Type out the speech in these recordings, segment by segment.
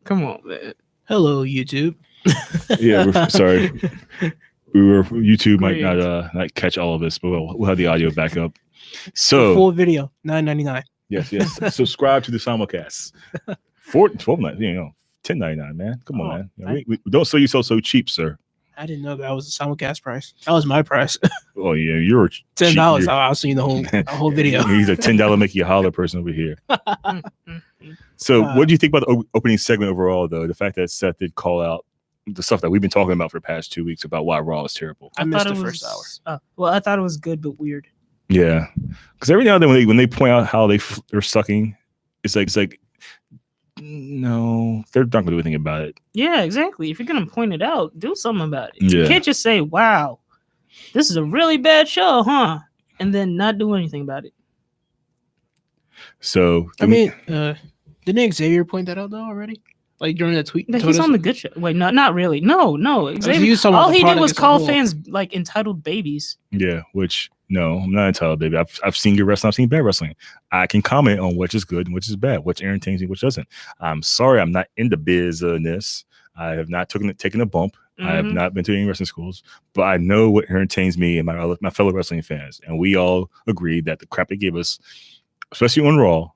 Come on, man. Hello, YouTube. Yeah, we're sorry. YouTube might Great. not catch all of this, but we'll have the audio back up. The So full video, $9.99. yes. Subscribe to the simulcast. $10.99, man. Come on, Oh, man. You know, we don't sell you so cheap, sir. I didn't know that was the simulcast price. That was my price. Oh yeah, you're $10. cheap. I'll see the whole video. He's a $10 make you holler person over here. So, what do you think about the opening segment overall, though? The fact that Seth did call out the stuff that we've been talking about for the past 2 weeks about why Raw is terrible. I missed thought the it first hour. Well, I thought it was good but weird. Yeah, because every now and then when they point out how they're sucking, it's like no, they're not gonna do anything about it. Yeah, exactly. If you're gonna point it out, do something about it. Yeah. You can't just say, "Wow, this is a really bad show, huh?" and then not do anything about it. So I mean, didn't Xavier point that out though already? Like during that tweet? He's on the good show. Wait, not really. No. Xavier, talking about all the he did product was as a call whole. fans like entitled babies. yeah, which no, I'm not entitled, baby. I've seen good wrestling. I've seen bad wrestling. I can comment on which is good and which is bad, which entertains me, which doesn't. I'm sorry, I'm not in the business. I have not taken a bump. I have not been to any wrestling schools, but I know what entertains me and my fellow wrestling fans. And we all agree that the crap they gave us, especially on Raw,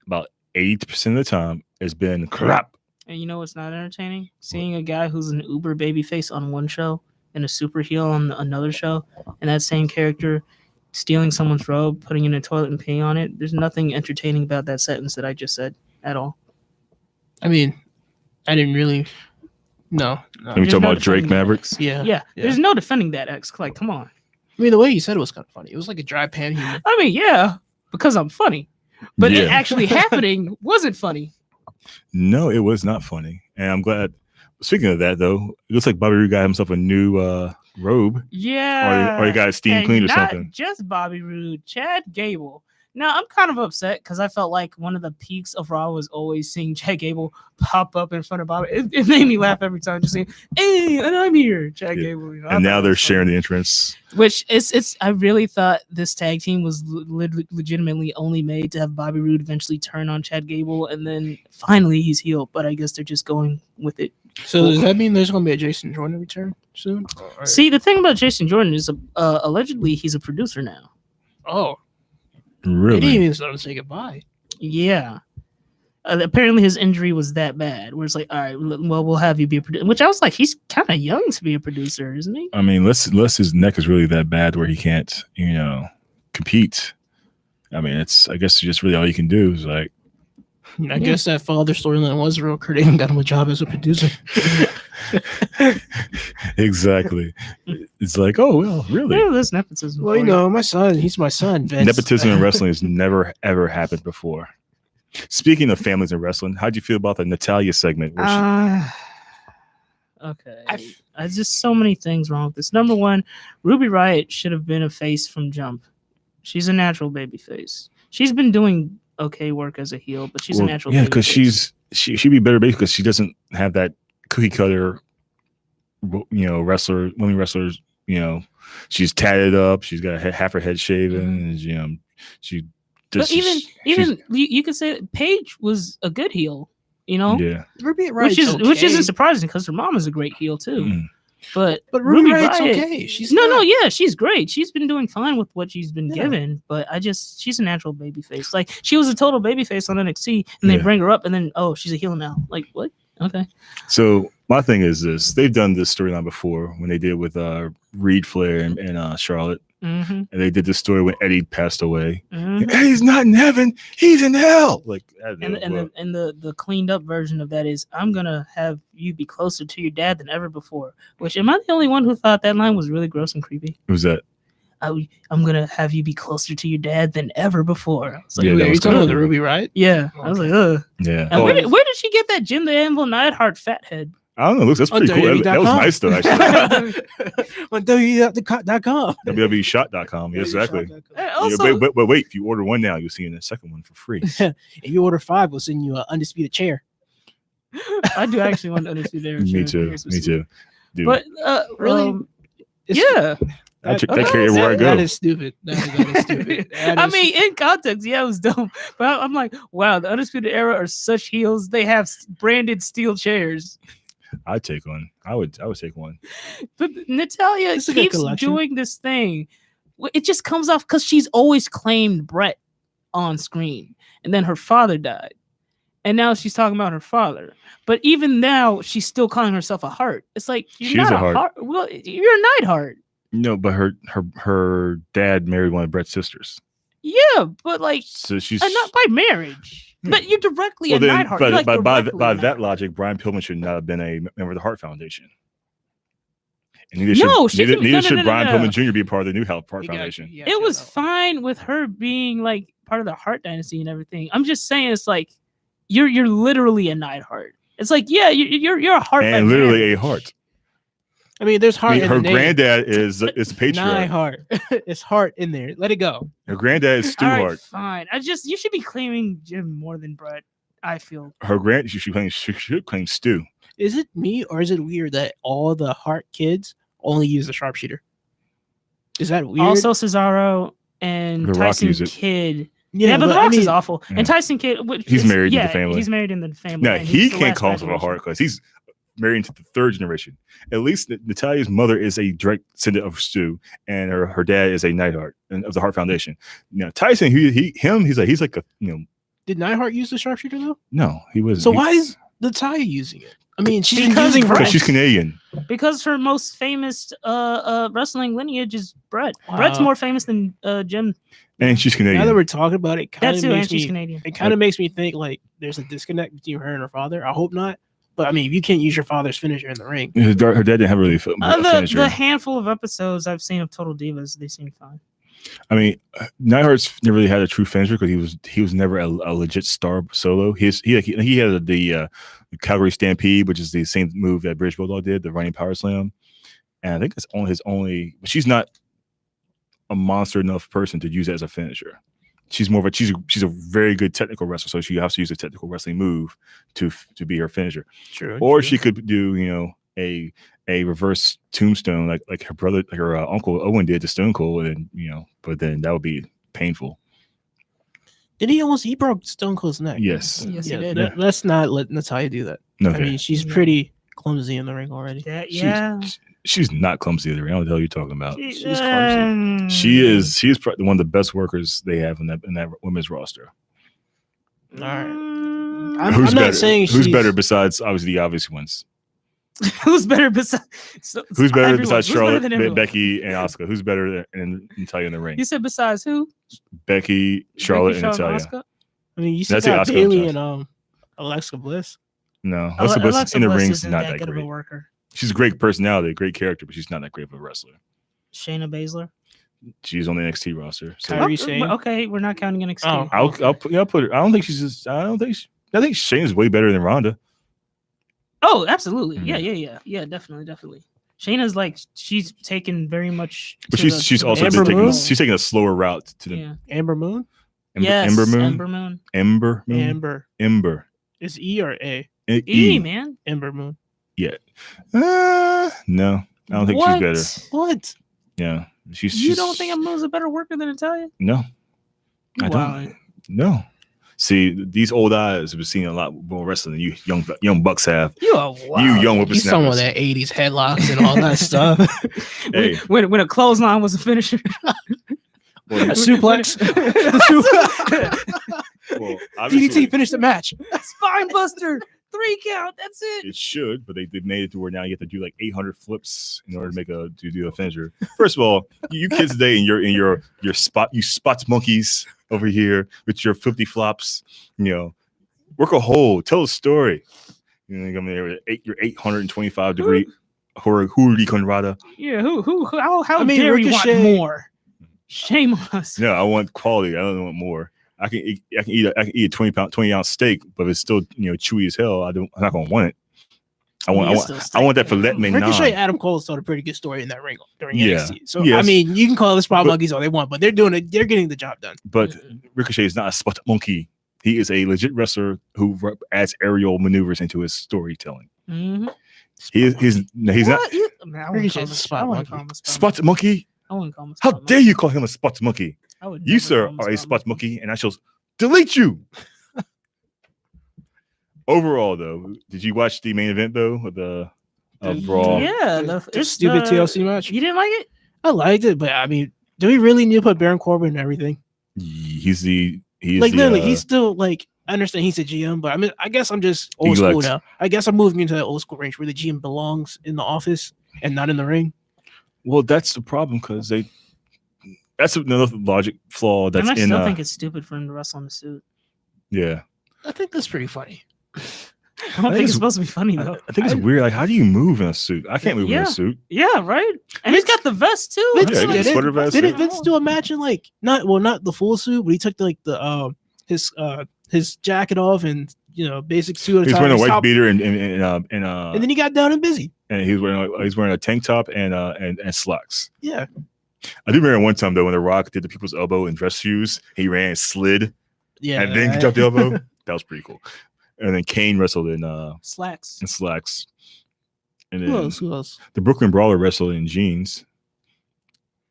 about 80% of the time has been crap. And you know what's not entertaining? Seeing a guy who's an uber babyface on one show and a super heel on another show, and that same character stealing someone's robe, putting it in a toilet and peeing on it. There's nothing entertaining about that sentence that I just said at all. I mean, I didn't really. No. Are you There's talking no about Drake defending Mavericks? Yeah. There's no defending that, X. Like, come on. I mean, the way you said it was kind of funny. It was like a dry pan humor. I mean, yeah, because I'm funny. But it Yeah. actually happening wasn't funny. No, it was not funny. And I'm glad. Speaking of that, though, it looks like Bobby Roode got himself a new robe. Yeah. Or he got it steam And cleaned or not something. just Bobby Roode, Chad Gable. Now, I'm kind of upset because I felt like one of the peaks of Raw was always seeing Chad Gable pop up in front of Bobby. It made me laugh every time, just saying, "Hey, and I'm here, Chad Yeah. Gable." You know, I And thought now it they're was sharing funny. the entrance. Which it's. I really thought this tag team was legitimately only made to have Bobby Roode eventually turn on Chad Gable, and then finally he's healed. But I guess they're just going with it. So does that mean there's going to be a Jason Jordan return soon? Or- See, the thing about Jason Jordan is allegedly he's a producer now. Oh, they Really? didn't even let him say goodbye. Yeah. Apparently his injury was that bad where it's like, all right, well, we'll have you be a producer. Which I was like, he's kind of young to be a producer, isn't he? I mean, unless his neck is really that bad where he can't, compete. I mean, I guess just really all you can do is like, I guess that father storyline was real. Kurt Angle got him a job as a producer. exactly. It's like, oh, well, really? Yeah, that's nepotism. Well, you know, my son, he's my son. Vince. Nepotism in wrestling has never, ever happened before. Speaking of families in wrestling, how'd you feel about the Natalia segment? Where Okay. I just so many things wrong with this. Number one, Ruby Riott should have been a face from jump. She's a natural baby face. She's been doing okay work as a heel, but she's a natural yeah, baby because face. she'd be better because she doesn't have that cookie cutter, women wrestlers. She's tatted up. She's got half her head shaven. And, she. But even you could say Paige was a good heel, Yeah. Ruby Riott, which isn't surprising because her mom is a great heel too. Mm. But Ruby Riott's Riott- okay. She's yeah, she's great. She's been doing fine with what she's been given, but she's a natural baby face. Like she was a total baby face on NXT, and they bring her up, and then she's a heel now. Like what? Okay. So my thing is this: they've done this storyline before when they did with Reed Flair and Charlotte, and they did this story when Eddie passed away. Eddie's not in heaven; he's in hell. Like, the cleaned up version of that is, I'm gonna have you be closer to your dad than ever before. Which am I the only one who thought that line was really gross and creepy? Who's that? I'm gonna have you be closer to your dad than ever before. I was like, Yeah, Wait, that are you was talking about cool. the Ruby Riott? yeah. I was like, ugh. Yeah. And where did she get that Jim the Anvil Neidhart fat head? I don't know. That's On pretty cool. That was WWE.com. nice though. Actually, On WWE.com. WWEshot.com. Yeah, exactly. And also, Yeah, but wait, if you order one now, you'll see the second one for free. If you order 5, we'll send you an undisputed chair. I do actually want to understand there. Me too. Dude. But Really? yeah. That That- carried where I go. That is stupid. That is stupid. That I is- mean, in context, yeah, it was dumb. But I'm like, wow, the Undisputed Era are such heels. They have branded steel chairs. I'd take one. I would take one. But Natalia It's a good keeps collection. doing this thing. It just comes off because she's always claimed Brett on screen. And then her father died. And now she's talking about her father. But even now, she's still calling herself a heart. It's like, you're She not is a a heart. heart. Well, you're a Neidhart. No, but her dad married one of Brett's sisters, Yeah, but like, so she's not by marriage. But you're directly well. a Then, Neidhart. You're like by directly that a Neidhart. logic, Brian Pillman should not have been a member of the Heart Foundation. And neither No, should, she neither, can- neither no, should no, Brian no. Pillman Jr. be a part of the new Heart You got- Foundation. you It got was that. fine with her being like part of the Hart dynasty and everything. I'm just saying, it's like you're literally a Neidhart. It's like, yeah, you're a heart by And literally marriage. a heart. I mean, there's heart. I mean, in her the name. granddad is a patriarch. Nye Heart. It's heart in there. Let it go. Her granddad is Stu All right, Hart. fine. You should be claiming Jim more than Brett. I feel. She should claim Stu. Is it me or is it weird that all the Heart kids only use the sharpshooter? Is that weird? Also, Cesaro and The Rock Tyson use it. Kidd. Yeah, but The I Rock is mean, awful. Yeah. And Tyson Kidd, He's married in the family. He's married in the family. Now and he he's the can't last call himself a graduation. heart because he's married into the third generation. At least Natalia's mother is a direct descendant of Stu, and her dad is a Neidhart and of the Heart Foundation. Now Tyson, he's like a did Neidhart use the sharpshooter though? no, he was. So why is Natalya using it? I mean, she's been Because using her. Because she's Canadian. Because her most famous wrestling lineage is Brett. Wow. Brett's more famous than Jim. And she's Canadian. Now that we're talking about it, kind That of too, and makes she's me. Canadian. It kind of makes me think like there's a disconnect between her and her father. I hope not. But I mean, if you can't use your father's finisher in the ring, her dad didn't have really a finisher. The handful of episodes I've seen of Total Divas, they seem fine. I mean, Neidhart's never really had a true finisher because he was never a legit star solo. He had the Calgary Stampede, which is the same move that British Bulldog did, the running power slam, and I think that's only his only. But she's not a monster enough person to use it as a finisher. She's more of a she's a very good technical wrestler, so she has to use a technical wrestling move to be her finisher. true. Or she could do a reverse tombstone like her brother, like her uncle Owen did to Stone Cold, and but then that would be painful. Did he broke Stone Cold's neck? Yes. Yes, Yeah, he did. let's not let Natalya do that. Okay. I mean, she's Yeah. pretty clumsy in the ring already. Yeah. She's not clumsy either. I don't know what the hell you're talking about. She's clumsy. She's probably one of the best workers they have in that women's roster. All right. Mm, I'm Who's not better? saying Who's she's- better besides obviously the obvious ones? who's better besides? Who's better everyone. besides Who's better Charlotte, than everyone? Becky, and Asuka? Who's better than Natalia in the ring? You said besides who? Becky, Charlotte, Becky, and Natalia. Asuka? I mean, you still That's it, got Asuka, Bailey I'm and Alexa Bliss. No, Alexa Bliss Alexa in the Bliss ring's isn't not that that good of a great. worker. She's a great personality, a great character, but she's not that great of a wrestler. Shayna Baszler. She's on the NXT roster. So Kyrie Oh, Sane. okay, we're not counting NXT. Oh. I'll put her. I don't think she's just. I think Shayna's way better than Ronda. Oh, absolutely. Mhm. Yeah, definitely. Shayna's like she's taken very much. But to she's the also Amber taking Moon? she's taking a slower route to the yeah. Amber Moon. Yes, Ember Moon. Ember Moon. Ember Moon. Amber. Ember. Is E or A? E, man. Ember Moon. No, I don't think she's better. What? Yeah, You she's. don't think Ember Moon's a better worker than Natalia? No, I Wow. don't. No. See, these old eyes have been seeing a lot more wrestling than you young bucks have. You are wild. You young You talking about whippersnappers. that 80s headlocks and all that stuff? Hey, When a clothesline was a finisher. A suplex. well, obviously, DDT finished the match. Spine buster. 3 count. That's it. it should, but they made it to where now you have to do like 800 flips in order to do a finisher. First of all, you kids today in your spot monkeys over here with your 50 flops, work a hole, tell a story. You come in there with your 825 degree Hurry Conrada. Yeah, how I mean, dare you Ricochet- want more? Shame on us. No, I want quality. I don't want more. I can eat a 20 ounce steak, but if it's still chewy as hell, I'm not gonna want it. I want that filet mignon. Ricochet Adam Cole told a pretty good story in that ring during Yeah. NXT. So Yes. I mean, you can call the spot But- monkeys all they want, but they're doing it. They're getting the job done. But Ricochet is not a spot monkey. He is a legit wrestler who adds aerial maneuvers into his storytelling. Mm-hmm. He's not I Ricochet's a spot monkey. spot monkey. I wouldn't call him a How spot dare monkey. you call him a spot monkey? I would You, never sir, call him are a spot monkey, and I shall delete you. Overall, though, did you watch the main event though of the of Raw? Yeah, The it's stupid the- TLC match. You didn't like it? I liked it, but I mean, do we really need to put Baron Corbin and everything? He's Like literally, the, he's still like. I understand he's a GM, but I mean, I guess I'm just old school Elect. now. I guess I'm moving into that old school range where the GM belongs in the office and not in the ring. well, that's the problem because that's another logic flaw that's and I in still think it's stupid for him to wrestle in the suit. yeah. I think that's pretty funny. I don't think think it's it's- supposed to be funny I, though. I think it's weird. Like, how do you move in a suit? I can't move in Yeah. a suit. Yeah, right. And he's got the vest too. Vince Yeah, he got did the it. sweater vest. Didn't Vince do a match in like not the full suit, but he took his jacket off and basic suit. At a He's time, wearing a his white top- beater and and then he got down and busy. he was wearing a tank top and slacks. Yeah, I do remember one time though when The Rock did the people's elbow in dress shoes, he ran and slid yeah. and then dropped the elbow. That was pretty cool. And then Kane wrestled in Slacks. slacks. And Who then else? Who else? the Brooklyn Brawler wrestled in jeans.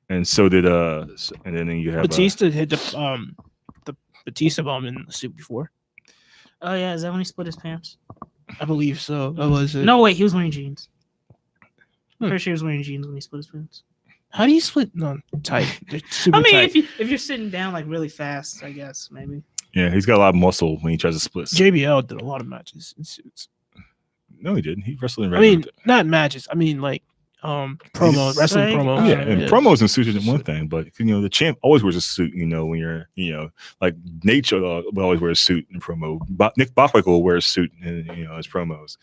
And so did and then you have Batista hit the Batista bomb in the suit before. Oh yeah, is that when he split his pants? I believe so. That was it. No, wait, he was wearing jeans. Hmm. Pretty sure he was wearing jeans when he split his pants. How do you split? No, tight. They're super I mean, tight. if you're sitting down like really fast, I guess maybe. yeah, he's got a lot of muscle when he tries to split. JBL did a lot of matches in suits. No, he didn't. He wrestled in I mean, regular. not matches. I mean, like promos, wrestling Like, promos. Yeah, and promos and suits is one thing, but the champ always wears a suit. When you're, like Nate will always wear a suit in promo. Nick Bockwinkel will wear a suit in his promos.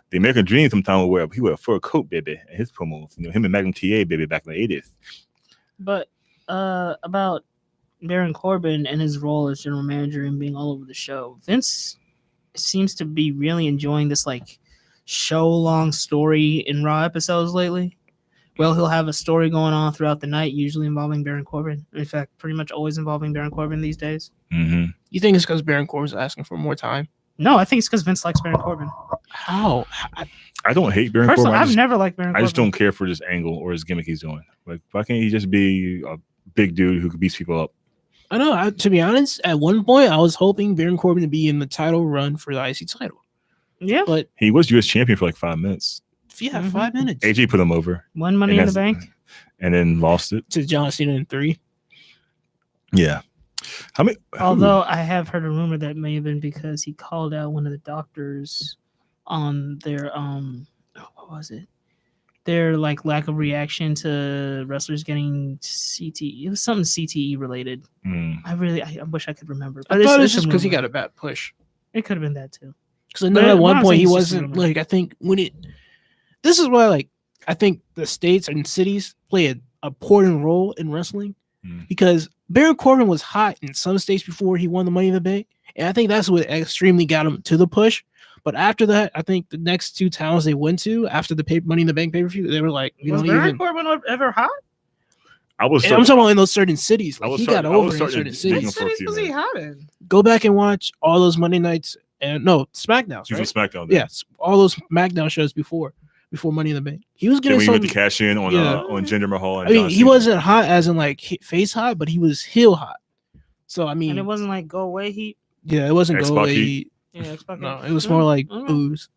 The American Dream sometimes will wear a fur coat, baby, in his promos. Him and Magnum TA, baby, back in the 80s. But about Baron Corbin and his role as general manager and being all over the show, Vince seems to be really enjoying this like show-long story in Raw episodes lately. Well, he'll have a story going on throughout the night, usually involving Baron Corbin. In fact, pretty much always involving Baron Corbin these days. Mm-hmm. You think it's because Baron Corbin's asking for more time? No, I think it's because Vince likes Baron Corbin. How? I don't hate Baron Personally, Corbin. I've never liked Baron I Corbin. just don't care for this angle or his gimmick he's doing. Like, why can't he just be a big dude who could beat people up? I know. To be honest, at one point I was hoping Baron Corbin to be in the title run for the IC title, Yeah, but He was U.S. champion for like 5 minutes. yeah, Mhm. 5 minutes AJ put him over one Money And in the that's- Bank. and then lost it. to John Cena in 3. Yeah. How many? Although I have heard a rumor that may have been because he called out one of the doctors on their what was it? Their like lack of reaction to wrestlers getting CTE. It was something CTE related. Hmm. I wish I could remember. I But thought it was it's a just because he rumor. got a bad push. It could have been that too. Because I But know at what one I'm point saying he is just a wasn't rumor. like, I think when it. This is why I think the states and cities play an important role in wrestling Mm. because Baron Corbin was hot in some states before he won the Money in the Bank, and I think that's what extremely got him to the push. But after that, I think the next 2 towns they went to after the Money in the Bank pay-per-view, they were like, we Was don't Baron even. Corbin ever hot? I was. And I'm talking about in those certain cities. I Like was he starting- got I was over in starting certain to dig cities. him for a few was he minutes. hot in? Go back and watch all those Monday nights and no SmackDowns. He Right? was on SmackDown. Then. Yes, all those SmackDown shows before Money in the Bank. He was Then getting we some. went to cash in on Yeah. on Jinder Mahal. And I mean, John he Cena. wasn't hot as in like face hot, but he was heel hot. So I And it mean, wasn't like go away heat. yeah, it wasn't Xbox go away. heat. Yeah, Xbox No, heat. it was more like I don't know. ooze.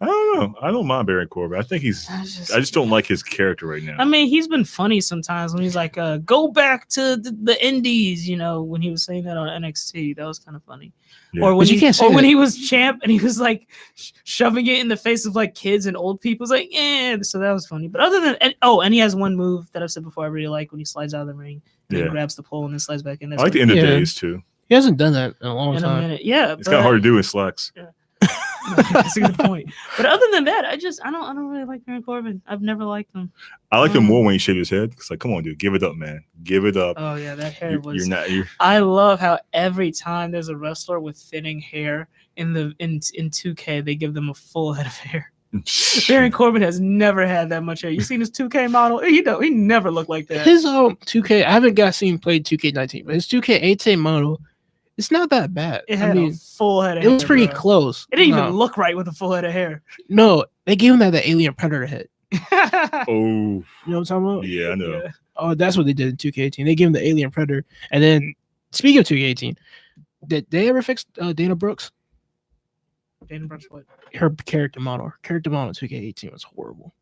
I don't know. I don't mind Baron Corbin. I think he's. I just don't like his character right now. I mean, he's been funny sometimes when he's like, "Go back to the Indies," when he was saying that on NXT. That was kind of funny. Yeah. Or when But you can't say when that. he was champ and he was like shoving it in the face of like kids and old people. It's like, so that was funny. But other than and he has one move that I've said before I really like when he slides out of the ring and Yeah. then grabs the pole and then slides back in. I That's like the what- end of Yeah. days too. He hasn't done that in a long in a time. minute. Yeah, It's kind of hard to do in slacks. That's a good point. But other than that, I don't really like Baron Corbin. I've never liked him. I like him more when he shaved his head. It's like, come on, dude, give it up, man, give it up. Oh yeah, that hair You're, was. you're not. You're, I love how every time there's a wrestler with thinning hair in 2K, they give them a full head of hair. Baron Corbin has never had that much hair. You seen his 2K model? He never looked like that. His 2K, I haven't seen played 2K19, but his 2K18 model, it's not that bad. It had I mean, a full head of it hair. was pretty bro. close. It didn't No. even look right with a full head of hair. No, they gave him that Alien Predator head. Oh, You know what I'm talking about? yeah, I know. Yeah. Oh, that's what they did in 2K18. They gave him the Alien Predator. And then, speaking of 2K18, did they ever fix Dana Brooks? Dana Brooks, what? Her character model. Her character model in 2K18 was horrible.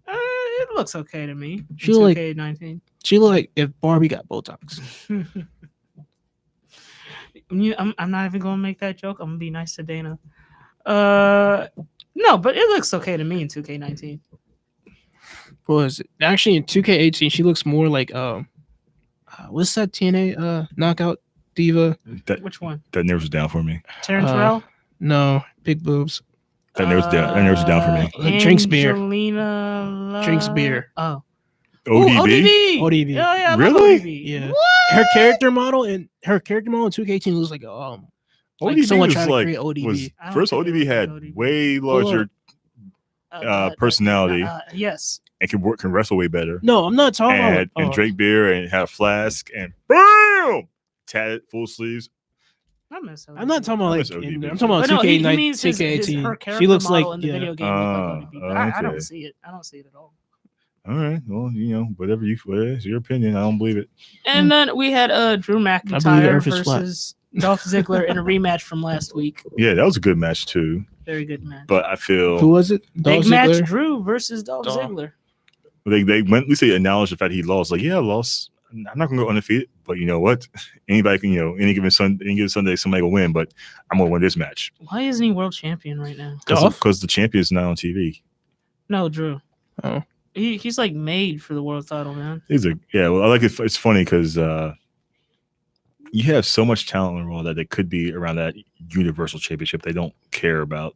It looks okay to me. She like- 2K19. She looked like if Barbie got Botox. I'm not even gonna make that joke. I'm gonna be nice to Dana. No, but it looks okay to me in 2K19. What was it? Actually, in 2K18, she looks more like what's that TNA knockout diva? That Which one? that narrows it down for me. Terrence Uh, Terrell? No, big boobs. That narrows it down for me. Drinks beer. Angelina Drinks beer. Oh. ODB. ODB. Yeah, yeah. I love Really? ODB. Yeah. What? Her character model in 2K18 looks like like someone tried to create ODB. Was I don't first think it ODB was had ODB. way larger personality Yes. and can wrestle way better. No, I'm not talking And about. drink beer and had a flask and boom, tatted full sleeves. I miss ODB. I'm not talking about I like. miss ODB. I'm talking about But no, he 2K19, means his 2K18. her character She looks like model in the video game look like ODB. But I okay. don't see it. I don't see it at all. All right, well, whatever it's your opinion. I don't believe it. And then we had Drew believe the McIntyre Earth is flat. versus Dolph Ziggler in a rematch from last week. Yeah, that was a good match too. Very good match. But I feel Who was it? Big Dolph match, Ziggler? Drew versus Dolph Dolph. Ziggler. they went. At least they acknowledged the fact he lost. Like, yeah, I lost. I'm not gonna go undefeated, but you know what? Anybody can, any given Sunday, somebody will win. But I'm gonna win this match Why isn't he world champion right now? Dolph? because the champion's not on TV. No, Drew. Oh. He's like made for the world title, man. Well, I like it. It's funny because you have so much talent in Raw that they could be around that Universal Championship. They don't care about.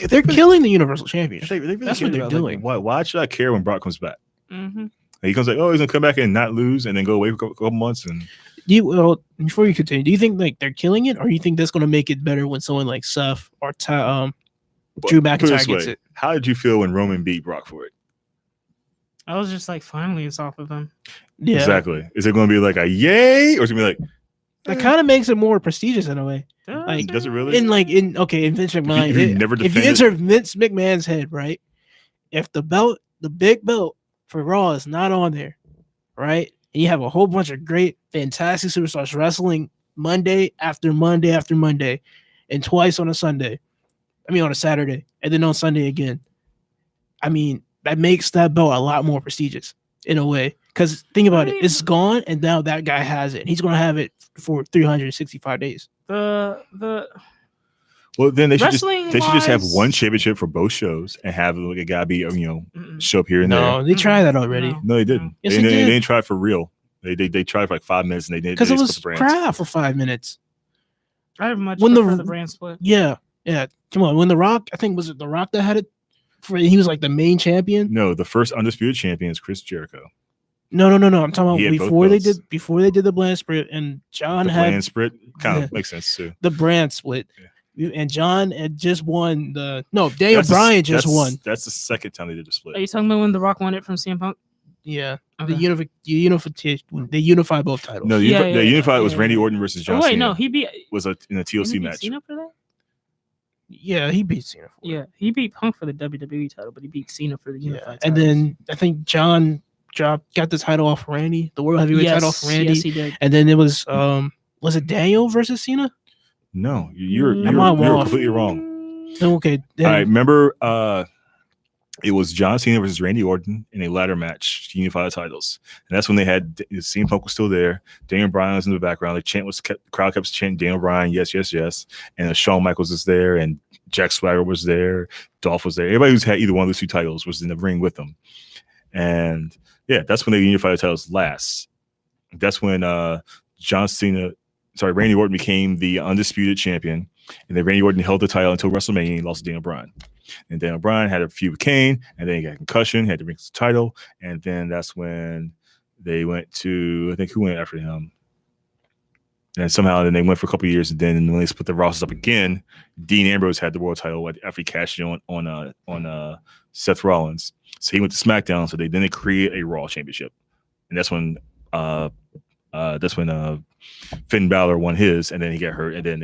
They're killing the Universal Championship. They really That's care what they're about, like, doing. why should I care when Brock comes back? Mm-hmm. Like, he comes like, oh, he's gonna come back and not lose, and then go away for a couple months. And Before you continue, do you think like they're killing it, or do you think that's going to make it better when someone like Seth or Drew But put it McIntyre this gets way, it? how did you feel when Roman beat Brock for it? I was just like, finally, it's off of him. Yeah, Exactly. Is it going to be like a yay, or is it going to be like? that kind of makes it more prestigious in a way. Does Does it really? In Vince McMahon, if you never if you defended- enter Vince McMahon's head, right? If the big belt for Raw is not on there, right? And you have a whole bunch of great, fantastic superstars wrestling Monday after Monday after Monday, and twice on a Sunday. I mean, on a Saturday, and then on Sunday again. I mean, that makes that belt a lot more prestigious in a way. Because think about it, it's gone, and now that guy has it. He's going to have it for 365 days. the Well, then they should just have Wrestling-wise- one championship for both shows and have like a guy be Mm-mm. show up here and No, there. they tried that already. No. No, they didn't. Yes, they they did. didn't try it for real. They tried for like 5 minutes and they did Because it split was the brands. crap for 5 minutes. I much When prefer the- the brand split. Yeah. Come on. When The Rock, I think, was it The Rock that had it? He was like the main champion. No, the first undisputed champion is Chris Jericho. No. I'm talking He about had both before they did the brand split, and John The had brand split kind Yeah. of makes sense too. the brand split, and John had just won Daniel That's the- Bryan just that's- won. That's the second time they did the split. Are you talking about when The Rock won it from CM Punk? Yeah, Okay. they unify both titles. No, the Yeah, Unified, yeah, Unified was yeah, Randy yeah. Orton versus John Oh, wait, Cena. no, he beat. Was in a didn't TLC he beat match. Cena for that? Yeah, he beat Cena. Yeah, he beat Punk for the WWE title, but he beat Cena for the Yeah, Unified. and titles. then I think John got the title off Randy, the World Heavyweight title off Randy, yes, he did. and then it was it Daniel versus Cena? No, you're I'm on off. completely wrong. Okay, then, I remember it was John Cena versus Randy Orton in a ladder match to unify the titles. And that's when they had CM Punk was still there. Daniel Bryan was in the background. The crowd kept chanting Daniel Bryan, yes, yes, yes. And Shawn Michaels was there, and Jack Swagger was there. Dolph was there. Everybody who's had either one of those two titles was in the ring with them. And yeah, that's when they unified the titles last. That's when Randy Orton became the undisputed champion. And then Randy Orton held the title until WrestleMania and lost to Daniel Bryan. And Daniel Bryan had a feud with Kane, and then he got a concussion, had to bring the title. And then that's when they went to, I think, who went after him? And somehow then they went for a couple of years, and then when they split the rosters up again, Dean Ambrose had the world title after he cashed in on Seth Rollins. So he went to SmackDown. So they create a Raw Championship, and that's when Finn Balor won his, and then he got hurt, and then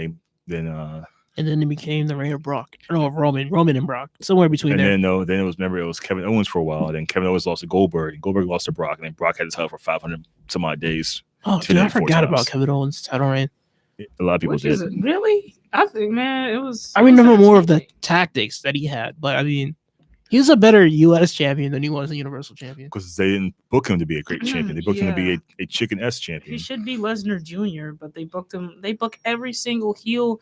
and then it became the reign of Brock. No, of Roman and Brock, somewhere between And there. then then it was Kevin Owens for a while. Then Kevin Owens lost to Goldberg, and Goldberg lost to Brock, and then Brock had his title for 500 some odd days. Oh, two dude, I days, 4 forgot times. about Kevin Owens' title reign. A lot of people Which did. is it? Really? I think, man, it was. I it was remember more of the entertaining. tactics that he had, but I mean, he was a better U.S. champion than he was a Universal champion. Because they didn't book him to be a great champion. They booked him to be Yeah. a chicken S He champion. should be Lesnar Jr., but they booked him. They book every single heel.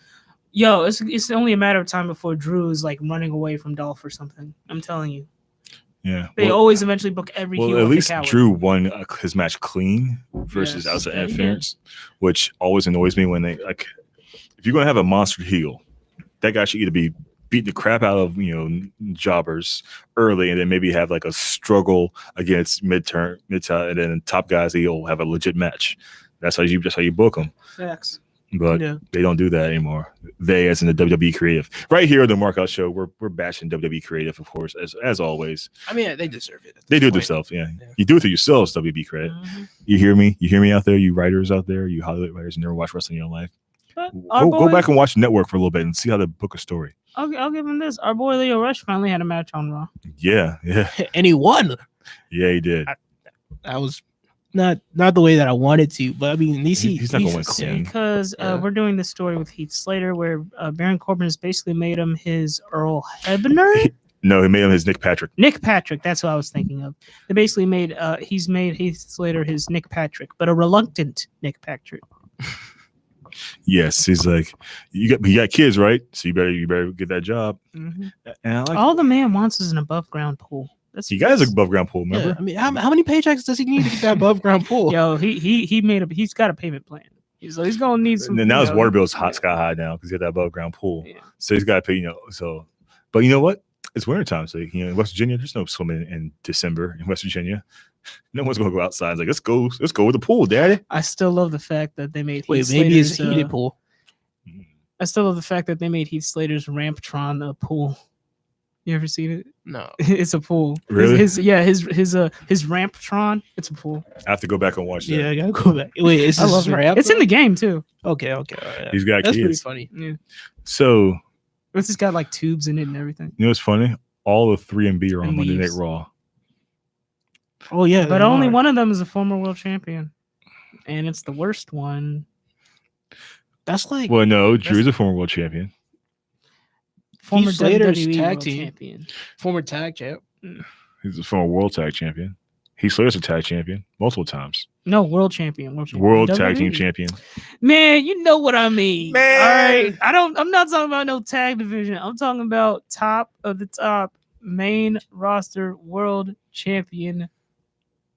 Yo, it's only a matter of time before Drew is like running away from Dolph or something. I'm telling you. Yeah. They always eventually book every heel. Well, at with a least coward. Drew won his match clean versus Yes, outside yeah, he did. interference, which always annoys me when they like. If you're gonna have a monster heel, that guy should either be beating the crap out of jobbers early, and then maybe have like a struggle against mid, and then top guys he'll have a legit match. That's how you book them. Facts. But Yeah. they don't do that anymore. They, as in the WWE creative, right here on the Markout Show, we're bashing WWE creative, of course, as always. I mean, they deserve it. They do it Point. themselves. Yeah. Yeah. You do it to yourselves, WB credit. Mhm. You hear me? You hear me out there, you writers out there, you Hollywood writers who never watch wrestling in your life. But our Go boy, back and watch Network for a little bit and see how they book a story. I'll give him this. Our boy Leo Rush finally had a match on Raw. Yeah, And he won. yeah, he did. That was not the way that I wanted to, but I mean, at least He's not gonna win he's- clean. Because Yeah. we're doing this story with Heath Slater, where Baron Corbin has basically made him his Earl Hebner. No, he made him his Nick Patrick. Nick Patrick, that's who I was thinking of. They basically he's made Heath Slater his Nick Patrick, but a reluctant Nick Patrick. Yes, he's like, you got kids, right? So you better get that job. Mhm. And I like All the man wants is an above ground pool. That's he got his above ground pool, remember? Yeah, I mean, how many paychecks does he need to get that above ground pool? Yo, he's got a payment plan. He's gonna need some. And now his you know, water bill's sky high now because he got that above ground pool. Yeah. So he's got to pay, so, but you know what? It's wintertime. So, in West Virginia, there's no swimming in December in West Virginia. No one's going to go outside. It's like, let's go with the pool, daddy. I still love the fact that they made. Wait, Heath maybe it's a Slater's, heated pool. I still love the fact that they made Heath Slater's Ramptron a pool. You ever seen it? No. It's a pool. Really? His Ramptron. It's a pool. I have to go back and watch that. Yeah, I gotta go back. Wait, is I this love it. rap? It's in the game too. Okay. All right. He's got That's pretty kids. funny. Yeah, So, it's just got like tubes in it and everything. you know what's funny? All the 3 and B are on And Monday Night leaves. Raw. Oh yeah, But they only are. one of them is a former world champion, and it's the worst one. That's like Well, no, Drew's a former world champion. Former Slater's WWE tag world team. champion. former tag champ. He's a former world tag champion. Heath Slater's a tag champion multiple times. No, world champion. World tag team WWE. champion. Man, you know what I mean. Man. All right. I'm not talking about no tag division. I'm talking about top of the top main roster world champion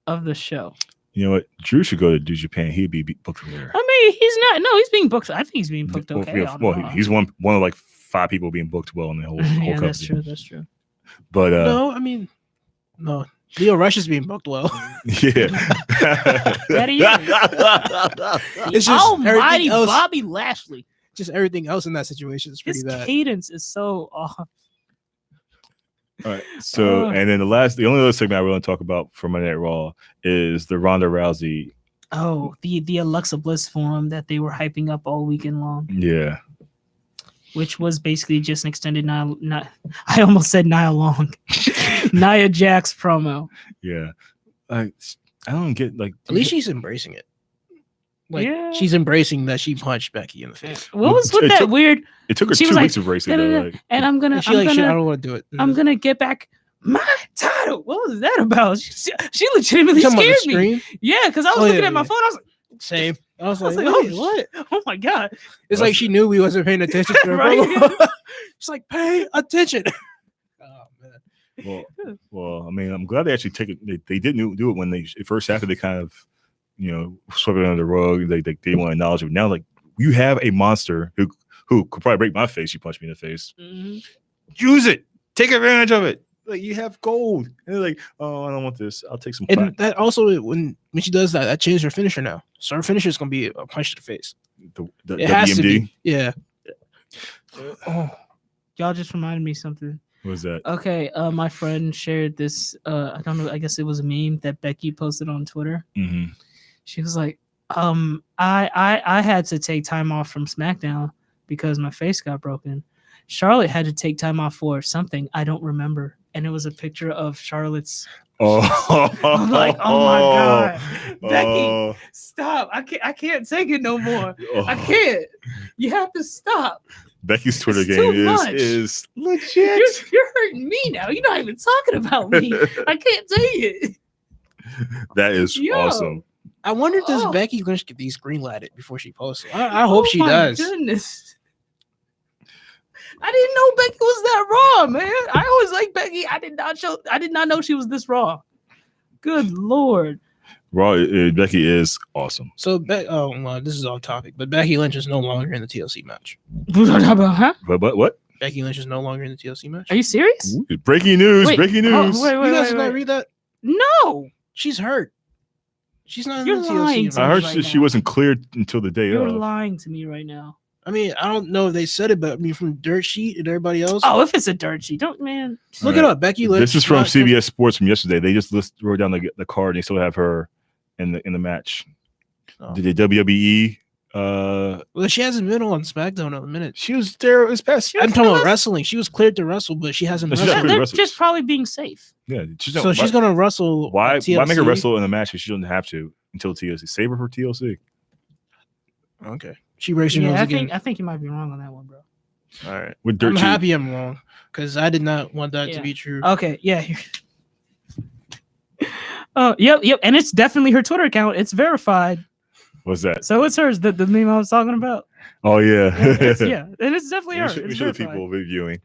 of the show. You know what? Drew should go to New Japan. He'd be booked from there. I mean, he's not. No, he's being booked. I think he's being booked Well, okay. yeah, on well, Raw. he's one of like 5 people being booked well in the whole yeah, company. that's true. That's true. But No, I mean, no. Leo Rush is being booked well. yeah. That he is. It's just Almighty everything else- Bobby Lashley. Just everything else in that situation is pretty His bad. cadence is so off. All right. So, and then the only other segment I really want to talk about for Monday Night Raw is the Ronda Rousey. Oh, the Alexa Bliss forum that they were hyping up all weekend long, Yeah. which was basically just an extended I almost said Nia Long, Nia Jax promo. Yeah. I don't get like. At least she's embracing it. Like Yeah. she's embracing that she punched Becky in the face. What was with It that took- weird? It took her She 2 was like, weeks to race it. "Da-da-da," Though, like, And I'm gonna, And she like, shit, I I'm don't want to do it. gonna get back my title. What was that about? She legitimately You talking about scared the me. screen? Yeah, because I was Oh, looking yeah, at my yeah. phone. I was Same. I was like, like, oh wait, what? Oh my god! It's like she knew we wasn't paying attention to her. Right? She's like, pay attention. Oh man. well, I mean, I'm glad they actually take it. They didn't do it when they first after they kind of, swept it under the rug. They didn't want to acknowledge it. Now, like, you have a monster who could probably break my face. You punch me in the face. Mhm. Use it. Take advantage of it. Like, you have gold. And they're like, oh, I don't want this. I'll take some. And that also, when she does that, that changes her finisher now. So her finisher is gonna be a punch to the face. the It has to WMD. be. Yeah. Oh, y'all just reminded me something. What was that? Okay, my friend shared this. I don't know. I guess it was a meme that Becky posted on Twitter. Mm-hmm. She was like, I had to take time off from SmackDown because my face got broken. Charlotte had to take time off for something I don't remember, and it was a picture of Charlotte's. Oh, I'm like, oh my god, Becky, oh, stop! I can't take it no more. oh. I can't. You have to stop. Becky's Twitter It's too game much. is You're, legit. you're hurting me now. You're not even talking about me. I can't take it. That is Yo. awesome. I wonder does Oh. Becky going to get these green lighted before she posts it? I hope she my does. Goodness. I didn't know Becky was that raw, man. I always like Becky. I did not know she was this raw. Good lord. Becky is awesome. So, well, this is off topic, but Becky Lynch is no longer in the TLC match. Huh? But what? Becky Lynch is no longer in the TLC match. Are you serious? Ooh, breaking news! Wait, Breaking oh, news! wait, You guys did not wait. read that? No. She's hurt. She's not in You're the lying TLC to I match. heard right she now. wasn't cleared until the day You're of. lying to me right now. I mean, I don't know if they said it, but I mean, from Dirt Sheet and everybody else. Oh, if it's a dirt sheet, don't man. Look All it right. up. Becky Lynch. This is from not- CBS Sports from yesterday. They just wrote down the card. And they still have her in the match. Oh. Did the WWE? Well, she hasn't been on SmackDown in a minute. She was there this past. I'm talking about wrestling. She was cleared to wrestle, but she hasn't No, she's not wrestled. cleared. They're wrestlers. just probably being safe. Yeah, she's So she's gonna wrestle. Why on make her TLC? wrestle in a match if she doesn't have to until TLC? Save her for TLC. Okay. She breaks her Yeah, nose I again. think you might be wrong on that one, bro. All right. With Dirt I'm Sheet. happy I'm wrong because I did not want that Yeah. to be true. Okay, yeah. Oh, yep, and it's definitely her Twitter account. It's verified, What's that? so it's hers. The meme I was talking about. Oh yeah. Yeah, and it's definitely her. We It's show the verified. people reviewing.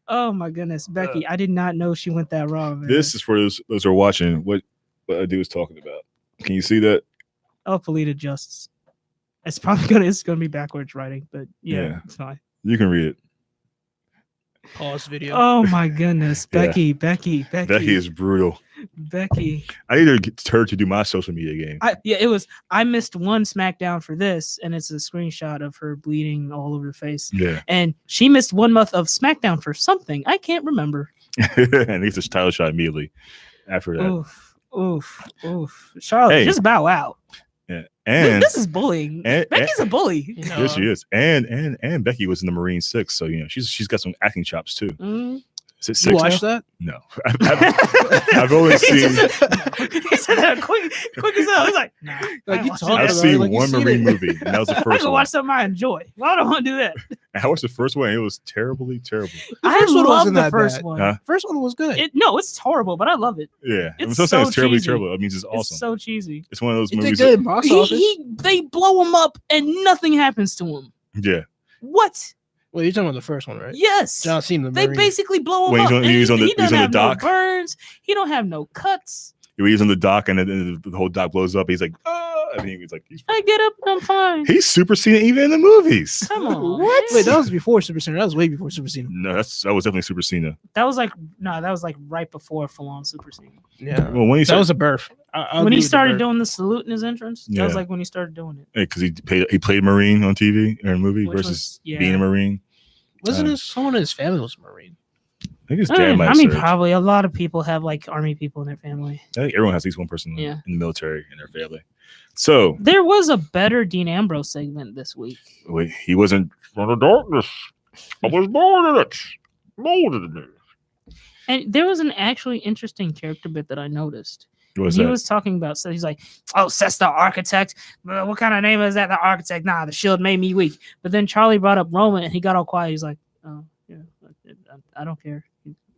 Oh my goodness, Becky! I did not know she went that wrong. Man. This is for those who are watching. What Adu is talking about. Can you see that? oh, Polite adjusts. It's gonna be backwards writing, but yeah, Yeah. it's fine. You can read it. Pause video. Oh my goodness, Yeah. Becky. Becky is brutal. Becky. I need to get her to do my social media game. I missed one SmackDown for this, and it's a screenshot of her bleeding all over the face. Yeah. And she missed 1 month of SmackDown for something I can't remember. And he's a title shot immediately after that. Oof. Charlotte, Hey. just bow out. Yeah. And This is bullying. and- Becky's a bully. You know, yes, she is. And Becky was in the Marine 6, so she's got some acting chops too. Mm. Is it 6 you watched now? that? No. I've only He seen just- he said that quick as hell. He's like, nah, Like, I you watch talk it. about I've it, seen like, you one seen Marine it. movie, and that was the I first can one. watch something I enjoy. Why do I want to do that? I watched the first one, and it was terribly terrible. I first one love wasn't the that first bad. one. Huh? First one was good. No, it's horrible, but I love it. Yeah. I'm It's still saying so it's terribly cheesy. terrible. It means it's awesome. It's so cheesy. It's one of those It did movies. good in box office. They blow him up and nothing happens to him. Yeah. What? Well, you're talking about the first one, right? Yes. John Cena. They Marine. basically blow him When up. he's on- and he was on the- he he was doesn't on the have dock. no burns. He don't have no cuts. He's on the dock, and then the whole dock blows up. He's like, I mean, he's like, I get up and I'm fine. he's Super Cena even in the movies. Come on. What? man. Wait, that was before Super Cena. That was way before Super Cena. No, that was definitely Super Cena. That was like right before full on Super Cena. Yeah. Well, when he That was a birth. I'll When agree he with the started birth. doing the salute in his entrance, that was Yeah. like when he started doing it. because he played Marine on TV or in a movie Which versus was- yeah. being a Marine. Wasn't it someone in his family was a Marine? I think his dad might I have mean, served. probably a lot of people have like army people in their family. I think everyone has at least one person Yeah. in the military in their family. So There was a better Dean Ambrose segment this week. wait, he wasn't from the darkness. I was born in it. Molded in it. And there was an actually interesting character bit that I noticed. What was he that? was talking about, so he's like, oh, Seth's the architect. What kind of name is that? The architect? Nah, the shield made me weak. But then Charlie brought up Roman and he got all quiet. He's like, oh, yeah, I don't care.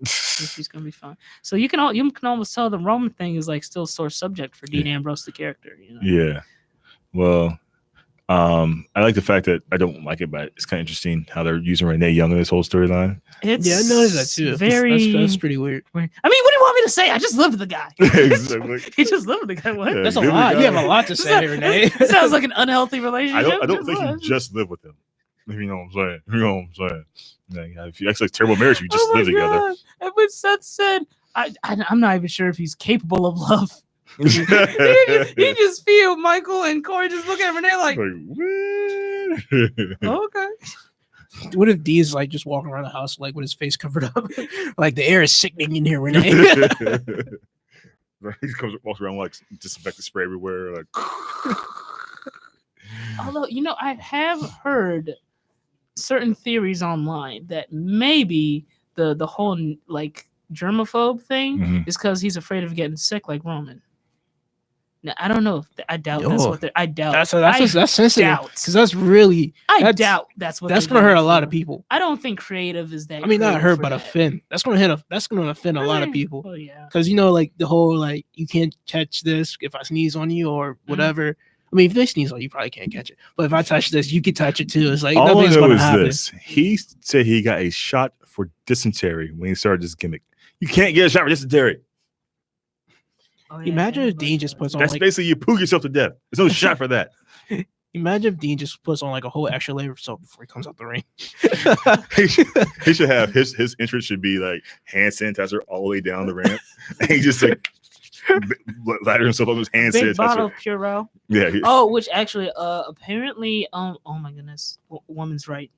He's gonna be fine. So you can almost tell the Roman thing is like still a sore subject for Dean Ambrose, the character. You know? Yeah. Well, I like the fact that I don't like it, but it's kind of interesting how they're using Renee Young in this whole storyline. It's Yeah, I noticed that too. Very. That's pretty weird. weird. I mean, what do you want me to say? I just lived the guy. Exactly. He just lived the guy. What? Yeah. That's a give me lot. that. You have a lot to say, Renee. It sounds like an unhealthy relationship. I don't think you just live with him. If you know what I'm saying. You know what I'm saying. Like, if you act like terrible marriage, you just Oh my live together. God. And when Seth said, I'm not even sure if he's capable of love. he just feel Michael and Corey just look at Renee like, Like, okay. What if Dee's like just walking around the house like with his face covered up? Like the air is sickening in here, Renee. He walks around like disinfectant spray everywhere. Like, Although, I have heard certain theories online that maybe the whole like germaphobe thing Mhm. is because he's afraid of getting sick like Roman. Now, I don't know. I doubt that's Yo, what they're. I doubt. That's I sensitive doubt. because that's really I that's- doubt that's what that's they're gonna hurt a going lot for. of people. I don't think creative is that. I mean, not creative her, for but that. offend. That's gonna offend a lot of Really? people. Oh yeah. Because like the whole like you can't catch this if I sneeze on you or whatever. I mean, if they sneeze on you, you probably can't catch it. But if I touch this, you can touch it too. It's like All I nothing's know gonna is happen. this: he said he got a shot for dysentery when he started this gimmick. You can't get a shot for dysentery. Oh, yeah, Imagine if everybody Dean just does. puts on That's like basically you poop yourself to death. There's no shot for that. imagine if Dean just puts on like a whole extra layer of soap before he comes out the ring. He should have his entrance should be like hand sanitizer all the way down the ramp, and he just like ladder himself up with hand Big bottle sanitizer. of Purell. Yeah, Oh, which actually, apparently, oh my goodness, woman's right.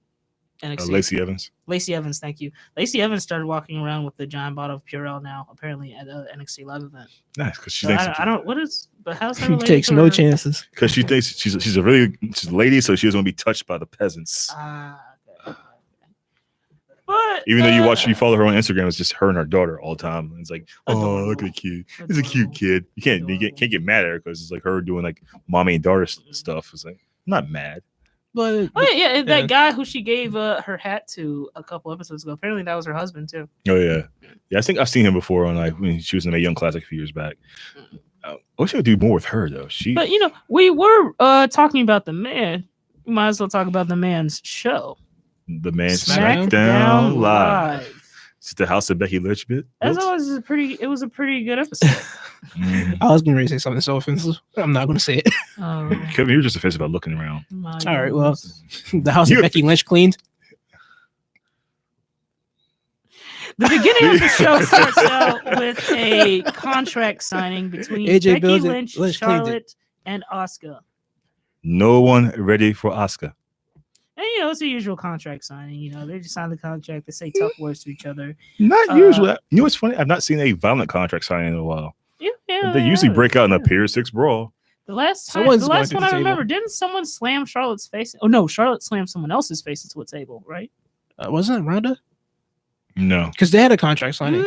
NXT. Lacey Evans. Lacey Evans, thank you. Lacey Evans started walking around with the giant bottle of Purell now, apparently at the NXT live event. Nice, because she So thinks I don't. What is? But how's that He related takes to no her? chances. because she thinks she's a lady, so she doesn't want to be touched by the peasants. Okay. But Even though you follow her on Instagram, it's just her and her daughter all the time. And it's like, oh, Adorable. look at the kid. He's a cute kid. You can't get mad at her because it's like her doing like mommy and daughter stuff. It's like I'm not mad. But Oh yeah, and Yeah. that guy who she gave her hat to a couple episodes ago. Apparently, that was her husband too. Oh yeah, I think I've seen him before on like when she was in a Young Classic a few years back. I wish I would do more with her though. But we were talking about the man. We might as well talk about the man's show. The man SmackDown SmackDown Live. It's the House of Becky Lynch bit. As always, it was a pretty good episode. Mhm. I was going to say something so offensive. I'm not going to say it. Kevin, you're just offensive about looking around. My All right, well, goodness. The house You- of Becky Lynch cleaned. The beginning of the show starts out with a contract signing between AJ Becky builds it. Lynch, Lynch cleaned it. Charlotte, and Asuka. No one ready for Asuka. And it's the usual contract signing. They just sign the contract. They say tough words to each other. Not usually. You know what's funny? I've not seen a violent contract signing in a while. Yeah, They usually have. break out in a Yeah. Pier 6 brawl. The last Someone's going one through I the table. remember, didn't someone slam Charlotte's face? Oh no, Charlotte slammed someone else's face into a table, right? Wasn't it Ronda? No. Because they had a contract signing.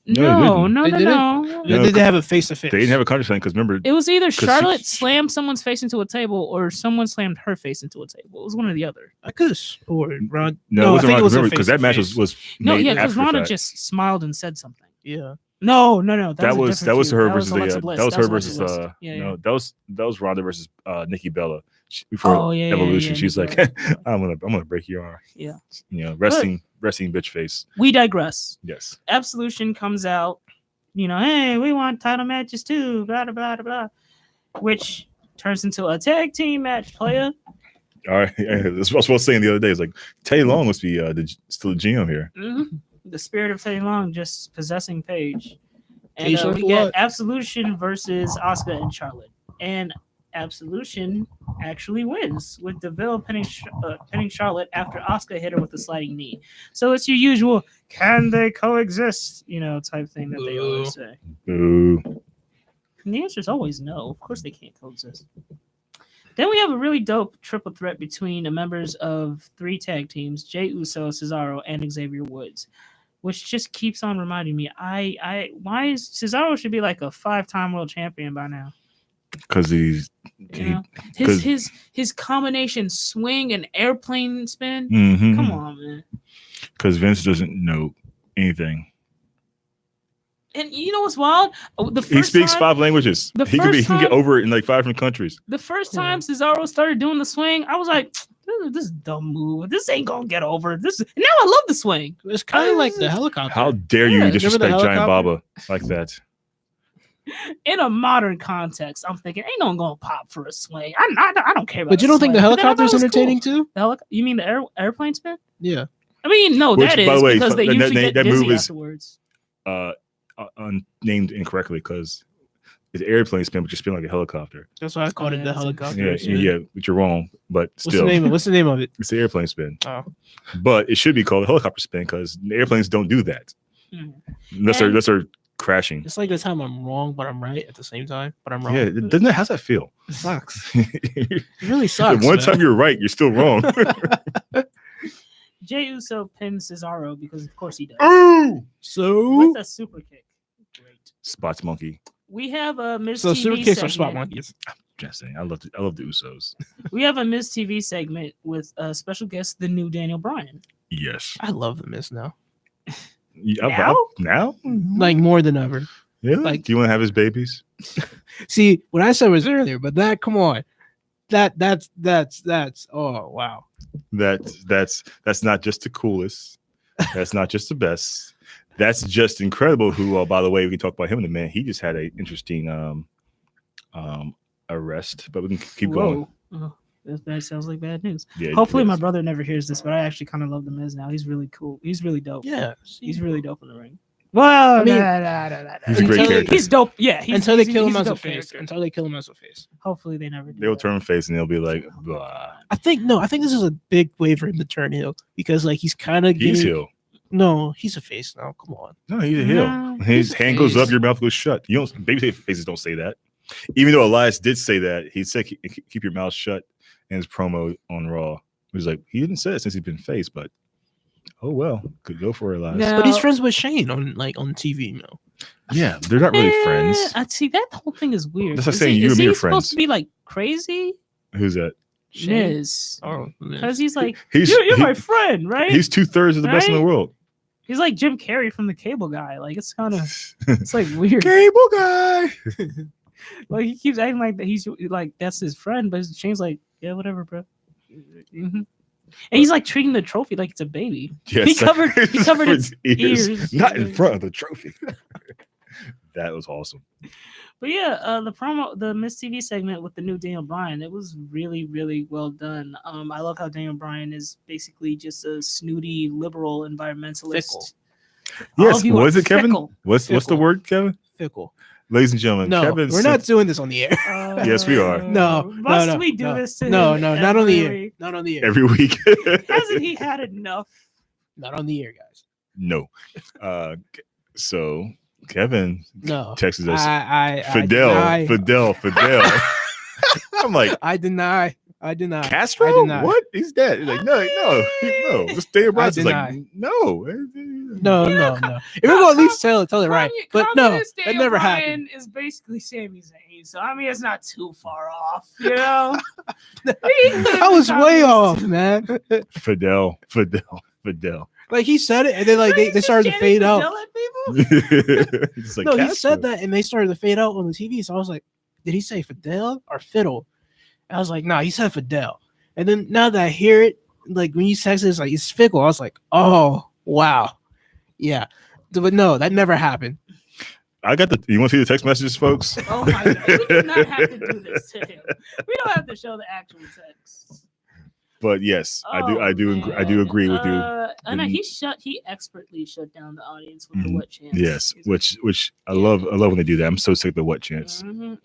No, they no, didn't. no, They no. No, did they have a face to face? They didn't have a contract signing because remember, It was either 'Cause she- Charlotte slammed someone's face into a table or someone slammed her face into a table. It was one or the other. I could have sworn Ronda. no, it I wasn't think it was a Ronda because that match face-to-face. was No, made yeah, because after the Ronda fact. just smiled and said something. Yeah. No. that was her versus Alexa Bliss. that was her Alexa versus Bliss. Yeah, no that was Ronda versus Nikki Bella before Oh, yeah, Evolution. yeah, She's Nikki like, Bella. I'm gonna break your arm. Yeah. Resting bitch face. We digress. Yes. Absolution comes out. Hey, we want title matches too. Blah blah blah blah, which turns into a tag team match. Player. All right. That's what I was saying the other day. It's like Teddy Long must be still the GM here. Mhm. The spirit of Teddy Long just possessing Paige. And Paige we for get what? Absolution versus Asuka and Charlotte. And Absolution actually wins with DeVille pinning Charlotte after Asuka hit her with a sliding knee. So it's your usual, can they coexist, type thing that they always say. Boo. And the answer is always no. Of course they can't coexist. Then we have a really dope triple threat between the members of 3 tag teams, Jey Uso, Cesaro, and Xavier Woods, which just keeps on reminding me, why is Cesaro should be like a 5-time world champion by now? Because he's His combination swing and airplane spin. mm-hmm. Come on, man. Because Vince doesn't know anything. And you know what's wild? The first He speaks time, 5 languages. the He first can get time- over it in like 5 different countries. The first time Cesaro started doing the swing, I was like, this is a dumb move. This ain't gonna get over. This and now I love the swing. It's kind of like the helicopter. How dare you Yeah, disrespect remember the Giant helicopter? Baba like that? In a modern context, I'm thinking, ain't no one gonna pop for a swing. I don't care about. But you don't think the swing. But then I thought helicopter's it was entertaining cool. too? You mean the airplane spin? Yeah. I mean, no, Which, that by is the way, because they that- usually that- get that dizzy move is- afterwards. Named incorrectly because it's airplane spin, but you spin like a helicopter. That's why I called Oh, it yeah, the that's helicopter. Yeah, but you're wrong. But What's the still, name? What's the name of it? it's the airplane spin. Oh. But it should be called a helicopter spin because airplanes don't do that Hmm. unless And- they're crashing. It's like the time I'm wrong, but I'm right at the same time. But I'm wrong. Yeah, doesn't that? How's that feel? It sucks. It really sucks. One man. time you're right, you're still wrong. Jey Uso pins Cesaro because of course he does. Ooh! So With a super kick. Great. Spots monkey. We have a Miz so TV super kicks are segment. spot monkeys. Just saying, I love the Usos. We have a Miz TV segment with a special guest, the new Daniel Bryan. Yes. I love the Miz now, Now? like more than ever. Yeah. like- Do you want to have his babies? See, what I said was earlier, but that come on, that's oh wow. That's not just the coolest. That's not just the best. That's just incredible. Who, by the way, we can talk about him in a minute. He just had an interesting arrest, but we can keep going. Oh, that sounds like bad news. Yeah, Hopefully, my yes. brother never hears this, but I actually kind of love the Miz now. He's really cool. He's really dope. Yeah, He's really dope in the ring. Well, I mean, He's a great Until- character. He's dope. Yeah, until they kill him he's as a dope face. character. Until they kill him as a face. Hopefully, they never do. They'll that. turn face and they'll be like, blah. I think this is a big way for him to turn heel because like he's kind of He's getting. heel. No, he's a face now. Come on. No, he's a heel. No, His he's a hand goes up, face. your mouth goes shut. You don't. Baby faces don't say that. Even though Elias did say that, he said keep your mouth shut in his promo on Raw. He was like, he didn't say it since he's been face, but oh well, could go for it, Elias. No. But he's friends with Shane on TV now. Yeah, they're not really friends. I see that whole thing is weird. That's like Is saying he, you is and me he are supposed friends. to be like crazy? Who's that? Shane? Miz. Oh, Because he's like, He's you're he- my friend, right? He's 2/3 of the best in the Right? world. He's like Jim Carrey from the Cable Guy. Like it's kind of, it's like weird. Cable guy. Like he keeps acting like that. He's like that's his friend, but Shane's like, yeah, whatever, bro. And he's like treating the trophy like it's a baby. Yes, He covered its ears. not in front of the trophy. That was awesome. But yeah, the Miss TV segment with the new Daniel Bryan, it was really, really well done. I love how Daniel Bryan is basically just a snooty liberal environmentalist. Fickle. All Yes, of you what are is it, Kevin? fickle. What's the Fickle. word, Kevin? Fickle. Ladies and gentlemen, No, Kevin we're not doing this on the air. Yes, we are. No, Must no, we do no, this to no, him no, not on the every air. week? Not on the air. every week. Hasn't he had enough? Not on the air, guys. No. So Kevin No. texted us I Fidel. deny. I'm like, I deny. Castro? I deny. What? He's dead. He's like, no. This Daniel Bryan's is like, deny. no. No. If we're gonna at least tell it right. But no, Communist that Daniel never Bryan happened. is basically Sami Zayn, so I mean it's not too far off, you know. I was way off, man. Fidel. Like he said it, and then like they started to fade out. He's like, No, he Castro. said that, and they started to fade out on the TV. So I was like, did he say Fidel or Fiddle? I was like, no, he said Fidel. And then now that I hear it, like when you text it, it's like it's Fickle. I was like, oh wow, yeah. But no, that never happened. I got the. You want to see the text messages, folks? Oh my god, we do not have to do this to him. We don't have to show the actual text. But yes, I do Oh, agree with you. And And- he expertly shut down the audience with the Mhm. what chance. Yes, which I love when they do that. I'm so sick of the what chance. Mhm.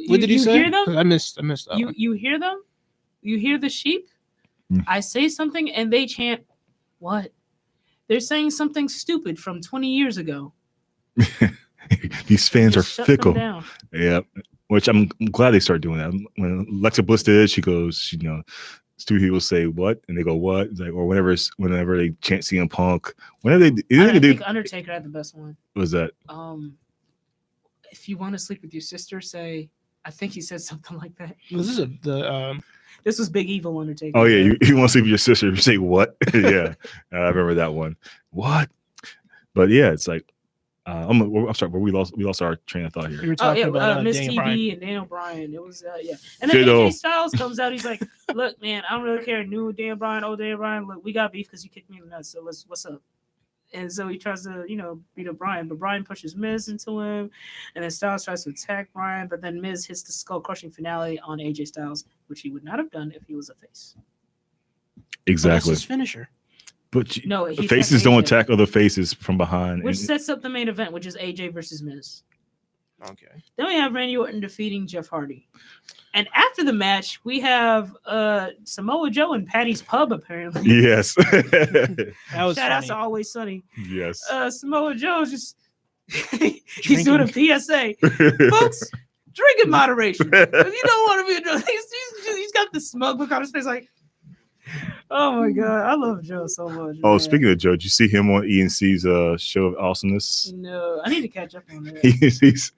What did you say? Hear them? 'Cause I missed that You one. you hear them? You hear the sheep? Mm. I say something and they chant what? They're saying something stupid from 20 years ago. These fans are Just shut them fickle. down. Yeah, which I'm glad they started doing that. When Alexa Bliss did it, she goes, stupid people say what, and they go what, it's like, or whenever they chant CM Punk, whenever they, I they think did, Undertaker had the best one. was that If you want to sleep with your sister, say. I think he said something like that. Was this This was Big Evil Undertaker. oh yeah, you want to sleep with your sister? You say what? Yeah, I remember that one. What? But yeah, it's like I'm sorry, but we lost our train of thought you here. were Oh talking yeah, about Miss Daniel TV Bryan. and Daniel Bryan. It was yeah, and then Fiddle. AJ Styles comes out. He's like, "Look, man, I don't really care. New Daniel Bryan, old Daniel Bryan. Look, we got beef because you kicked me in the nuts. So what's up?" And so he tries to beat up Bryan, but Bryan pushes Miz into him, and then Styles tries to attack Bryan, but then Miz hits the skull crushing finale on AJ Styles, which he would not have done if he was a face. Exactly. That's his finisher. But No, he faces attacked don't AJ, attack other faces from behind. which and- sets up the main event, which is AJ versus Miz. Okay. Then we have Randy Orton defeating Jeff Hardy. And after the match, we have Samoa Joe and Patty's Pub, apparently. yes. That was Shout out to funny. Always Sunny. yes. Samoa Joe is just He's doing a PSA, folks. Drink in moderation. If you don't want to be a drunk, he's got the smug look on his face, like, oh my god, I love Joe so much. Oh, man. speaking of Joe, did you see him on ENC's show of awesomeness? No, I need to catch up on that.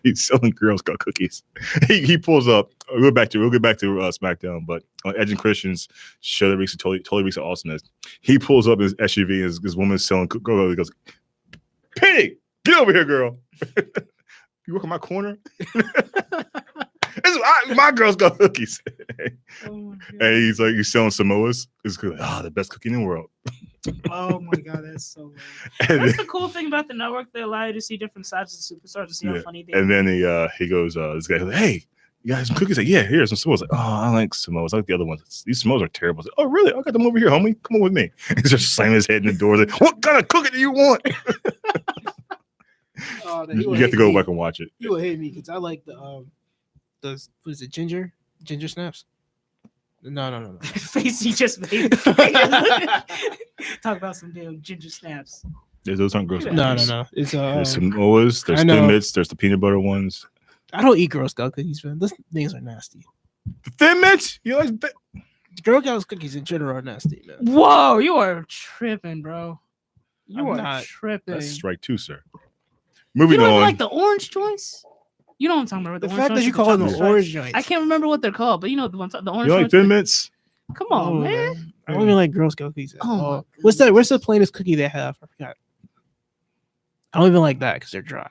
He's selling Girl Scout cookies. He pulls up. We'll get back to SmackDown, but on Edge and Christian's show that weeks totally weeks of awesomeness, he pulls up in his SUV. His woman's selling. He goes, "Pig, get over here, girl. You work in my corner." My Girl Scout cookies. Oh And he's like, he's selling Samoas. It's good. Oh, the best cookie in the world. oh my god, that's so weird. And That's the cool thing about the network. They allow you to see different sides of superstars to see how funny they are. And then he goes, this guy goes, "Hey, you got some cookies?" Like, "Yeah, here's some Samoas." Like, "Oh, I like Samoas. I like the other ones. These Samoas are terrible." Like, "Oh, really? I got them over here, homie. Come on with me." He's just slamming his head in the door. Like, "What kind of cookie do you want?" Oh, You have to go back and watch it. You will hate me because I like the what is it, ginger snaps? No. Face he just made. Talk about some damn ginger snaps. Those aren't gross. No, No. It's There's Samoas. There's I know. Thin Mints. There's the peanut butter ones. I don't eat Girl Scout cookies, man. Those things are nasty. The Thin Mints. You like? Girl Scout cookies in general are nasty, man. Whoa, you are tripping, bro. You I'm are not. tripping. That's strike two, sir. You Moving don't on. like the orange joints? You know what I'm talking about? The orange fact that joints you with the call them chocolate the stripes? orange joints. I can't remember what they're called, but you know the ones, the orange You like ones. Thin Mints? Come on, Oh, man. I don't even like Girl Scout cookies at Oh, my all. What's that? What's the plainest cookie they have? I forgot. I don't even like that because they're dry.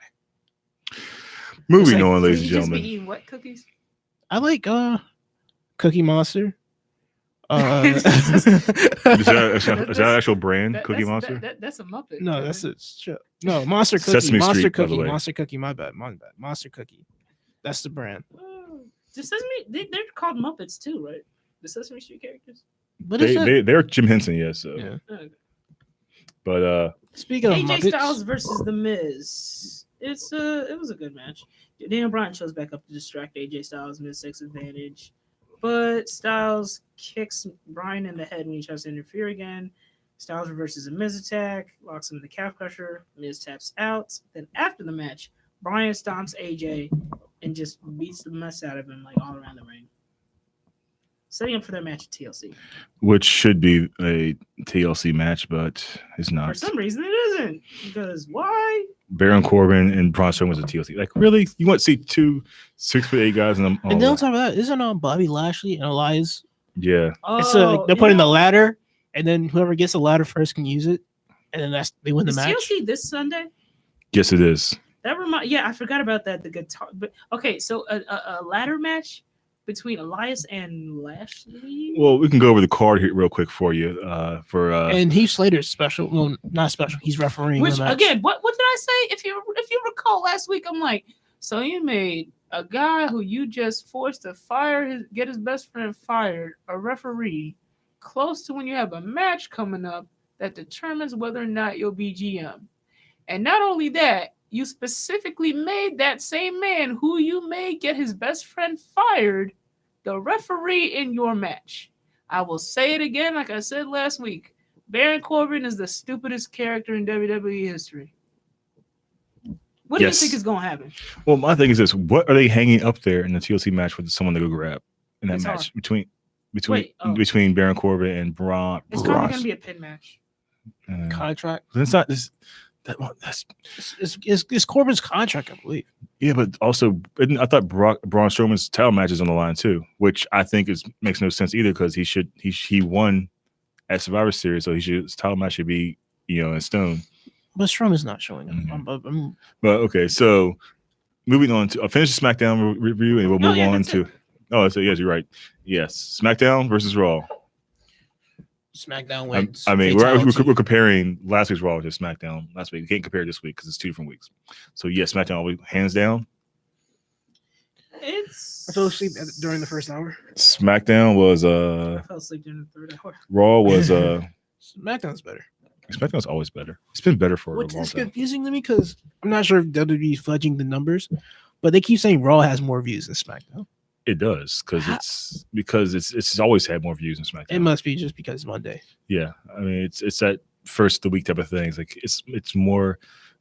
Moving like- on, ladies and You just be gentlemen. eating what cookies? I like Cookie Monster. Is that an actual brand, Cookie that's, Monster? That's a Muppet. No, Kevin. that's a shit. No, Monster Cookie. Sesame Monster Street, by the Cookie. way. Monster Cookie. My bad. Monster Cookie. That's the brand. Oh, the Sesame, they're called Muppets too, right? The Sesame Street characters. But it's They're Jim Henson, yes. So. yeah. Okay. But Speaking of AJ Muppets, Styles versus The Miz. It was a good match. Daniel Bryan shows back up to distract AJ Styles Miz 6 advantage, but Styles kicks Bryan in the head when he tries to interfere again. Styles reverses a Miz attack, locks him in the calf crusher. Miz taps out. Then after the match, Bryan stomps AJ and just beats the mess out of him like all around the ring. Setting up for their match at TLC. which should be a TLC match, but it's For not. some reason, it isn't. Because why? Baron Corbin and Braun Strowman was a TLC. Like, really? You want to see 2 6'8" guys in them? and then on top of that, isn't Bobby Lashley and Elias? Yeah. It's Oh, they're putting yeah. the ladder, and then whoever gets the ladder first can use it, and then they win the Is match. TLC this Sunday? Yes, it is. I forgot about that. The guitar, but okay, so a ladder match between Elias and Lashley. Well, we can go over the card here real quick for you. And Heath Slater's special. Well, not special. He's refereeing Which the match. again, what did I say? If you recall last week, I'm like, so you made a guy who you just forced to get his best friend fired, a referee, close to when you have a match coming up that determines whether or not you'll be GM. And not only that, you specifically made that same man who you may get his best friend fired the referee in your match. I will say it again, like I said last week. Baron Corbin is the stupidest character in WWE history. What do Yes. you think is going to happen? well, my thing is this: what are they hanging up there in the TLC match for someone to go grab in that It's match hard. between Baron Corbin and Braun? It's probably going to be a pin match. Contract. It's not this. That's It's Corbin's contract, I believe. yeah, but also I thought Braun Strowman's title match is on the line too, which I think makes no sense either because he won at Survivor Series, so his title match should be in stone. But Strowman's not showing up. Mhm. But okay, so moving on to finish the SmackDown review, and we'll Oh, move yeah, on that's to. it. Oh, so yes, you're right. Yes, SmackDown versus Raw. SmackDown I wins. mean, we're Fatality. comparing last week's Raw to SmackDown last week. We can't compare this week because it's 2 different weeks. So yes, SmackDown hands down. It's. I fell asleep during the first hour. SmackDown was I fell asleep during the third hour. Raw was SmackDown's better. SmackDown's always better. It's been better for Which a long is time. confusing to me because I'm not sure if WWE is fudging the numbers, but they keep saying Raw has more views than SmackDown. It does because it's always had more views than SmackDown. It must be just because Monday. Yeah, I mean it's that first of the week type of thing. It's like it's more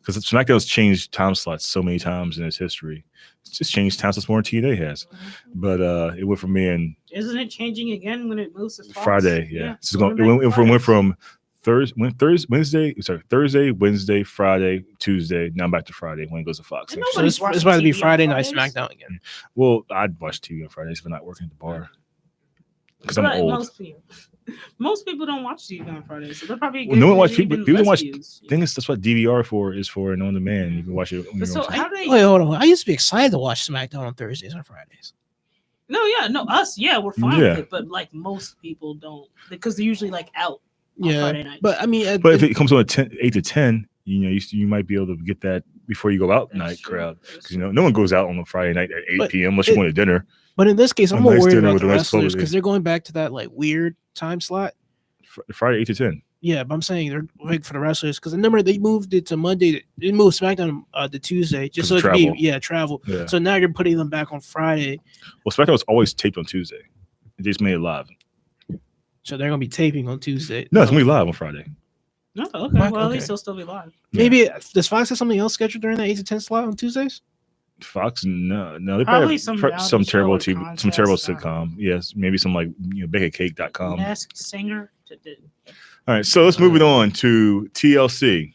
because SmackDown's changed time slots so many times in its history. It's just changed time slots more than TNA has. But it went from being Isn't it changing again when it moves to Fox? Friday. Yeah, it's so it went from Thursday, Wednesday, Friday, Tuesday. Now back to Friday when it goes to Fox. And next So week. nobody's it's watching about to be TV on Friday night Fridays? SmackDown again. Well, I'd watch TV on Fridays if I'm not working at the bar because I'm But old. Most people don't watch TV on Friday, so they're probably. Well, no one watch getting people don't less watch- views. Thing is, that's what DVR is for and on demand. You can watch it. When But you're so on time. how do they? Wait, hold on. I used to be excited to watch SmackDown on Thursdays and Fridays. Us, we're fine Yeah. with it, but like most people don't because they're usually like out on Yeah, Friday night. but I mean, But if it comes on at 8 to 10, you might be able to get that before you go out That's night true. crowd. That's Because no one goes out on a Friday night at 8 But p.m. unless you want a dinner. But in this case, I'm A more nice worried dinner about with the a nice wrestlers clothing. because they're going back to that like weird time slot. Friday 8 to 10. Yeah, but I'm saying they're big for the wrestlers because remember they moved it to Monday. They moved SmackDown to Tuesday just 'Cause so of it could travel. be travel. Yeah. So now you're putting them back on Friday. Well, SmackDown was always taped on Tuesday. They just made it live. So they're gonna be taping on Tuesday. No, it's gonna be live on Friday. No, okay. What? Well, at Okay. least they'll still be live. Maybe does Fox have something else scheduled during that 8 to 10 slot on Tuesdays? Fox, no, they Probably have some reality some show terrible or TV, some terrible contest, sitcom. Yes, maybe some like bakecake.com. Masked Singer. All right, so let's move it on to TLC.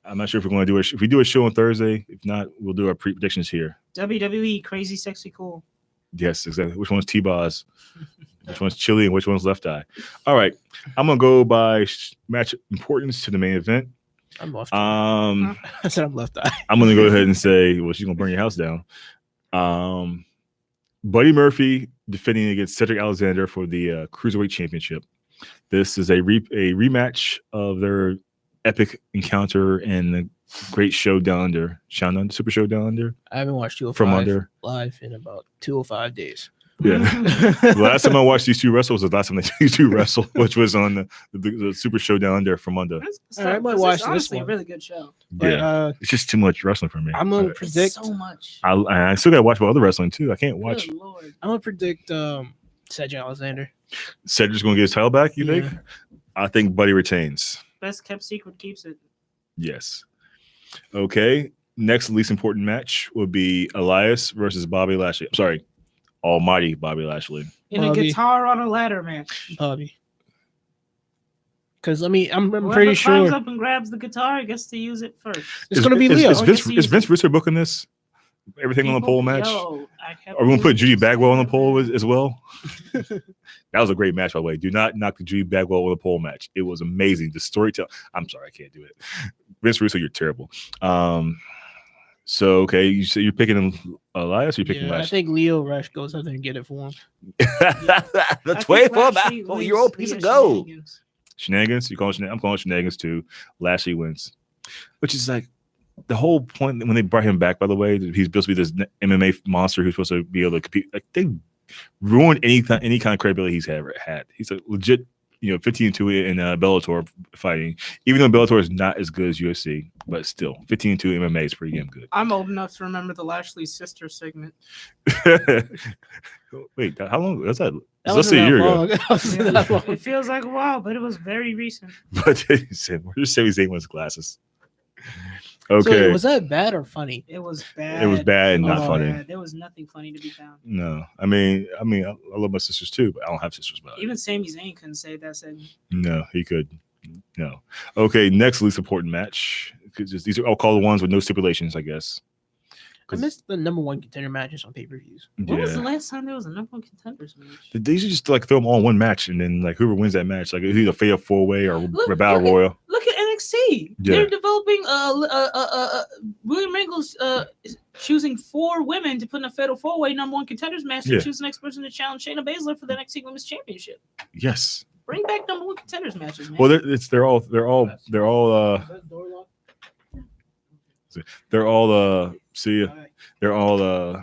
I'm not sure if we're going to do it. If we do a show on Thursday, if not, we'll do our predictions here. WWE Crazy Sexy Cool. Yes, exactly. Which one's T-Boz? Which one's Chili and which one's Left Eye? All right, I'm gonna go by match importance to the main event. I'm left. I I said I'm left eye. I'm gonna go ahead and say, well, she's gonna burn your house down. Buddy Murphy defending against Cedric Alexander for the Cruiserweight Championship. This is a rematch of their epic encounter and the great show down under, Super Show down under, I haven't watched 205 from under. live in about 205 days. Yeah. The last time I watched these two wrestle was the last time these two wrestled, which was on the Super Show down under from under. All right, I might watch It's this honestly a one. really good show. But Yeah, it's just too much wrestling for me. I'm gonna But predict. It's so much. I still gotta watch my other wrestling too. I can't watch. Good Lord. I'm gonna predict Cedric Alexander. Cedric's gonna get his title back. You think? Yeah. I think Buddy retains. Best kept secret keeps it. Yes. Okay. Next least important match would be Elias versus Bobby Lashley. I'm sorry, Almighty Bobby Lashley. In a Bobby. guitar on a ladder match. Bobby. Because I'm Whoever pretty climbs sure up and grabs the guitar gets to use it first. it's gonna be Leo. Is Oh, Vince, yes, he is is. Vince Russo booking this? Everything on the pole match? Are we gonna put Judy Bagwell on the pole as well? That was a great match, by the way. Do not knock the Judy Bagwell on the pole match. It was amazing. The storytelling. I'm sorry, I can't do it. Vince Russo, you're terrible. So okay, you say you're picking Elias. Or you're picking Yeah, I Lashley. think Leo Rush goes out there and get it for him. The 24-year-old piece of gold. Shenanigans. You call it I'm calling it shenanigans too. Lashley wins, which is like the whole point when they brought him back. By the way, he's supposed to be this MMA monster who's supposed to be able to compete. Like they ruined any kind of credibility he's ever had. He's a legit, 15-2 in Bellator fighting. Even though Bellator is not as good as UFC, but still, 15-2 MMA is pretty damn good. I'm old enough to remember the Lashley sister segment. Wait, how long was that? That Let's say a wasn't year that ago. long. That wasn't that long. It feels like a while, but it was very recent. But he said, "Where's Sami Zayn with his glasses?" So Okay, was that bad or funny? It was bad. it was bad and not Oh, funny. Bad. There was nothing funny to be found. No, I mean, I love my sisters too, but I don't have sisters. But Even Sami Zayn couldn't say that segment. no, he could. No. Okay, next least important match. These are all called the ones with no stipulations, I guess. I missed the number one contender matches on pay-per-views. When was the Yeah. last time there was a number one contenders match? They usually just like throw them all in one match, and then like whoever wins that match, like either fatal 4-way or Look- battle look at- royal. Look at NXT. Yeah. They're developing William Regal's choosing 4 women to put in a fatal 4-way number one contenders match Yeah. and choose the next person to challenge Shayna Baszler for the NXT Women's Championship. Yes. Bring back number one contenders matches, man. Well, they're all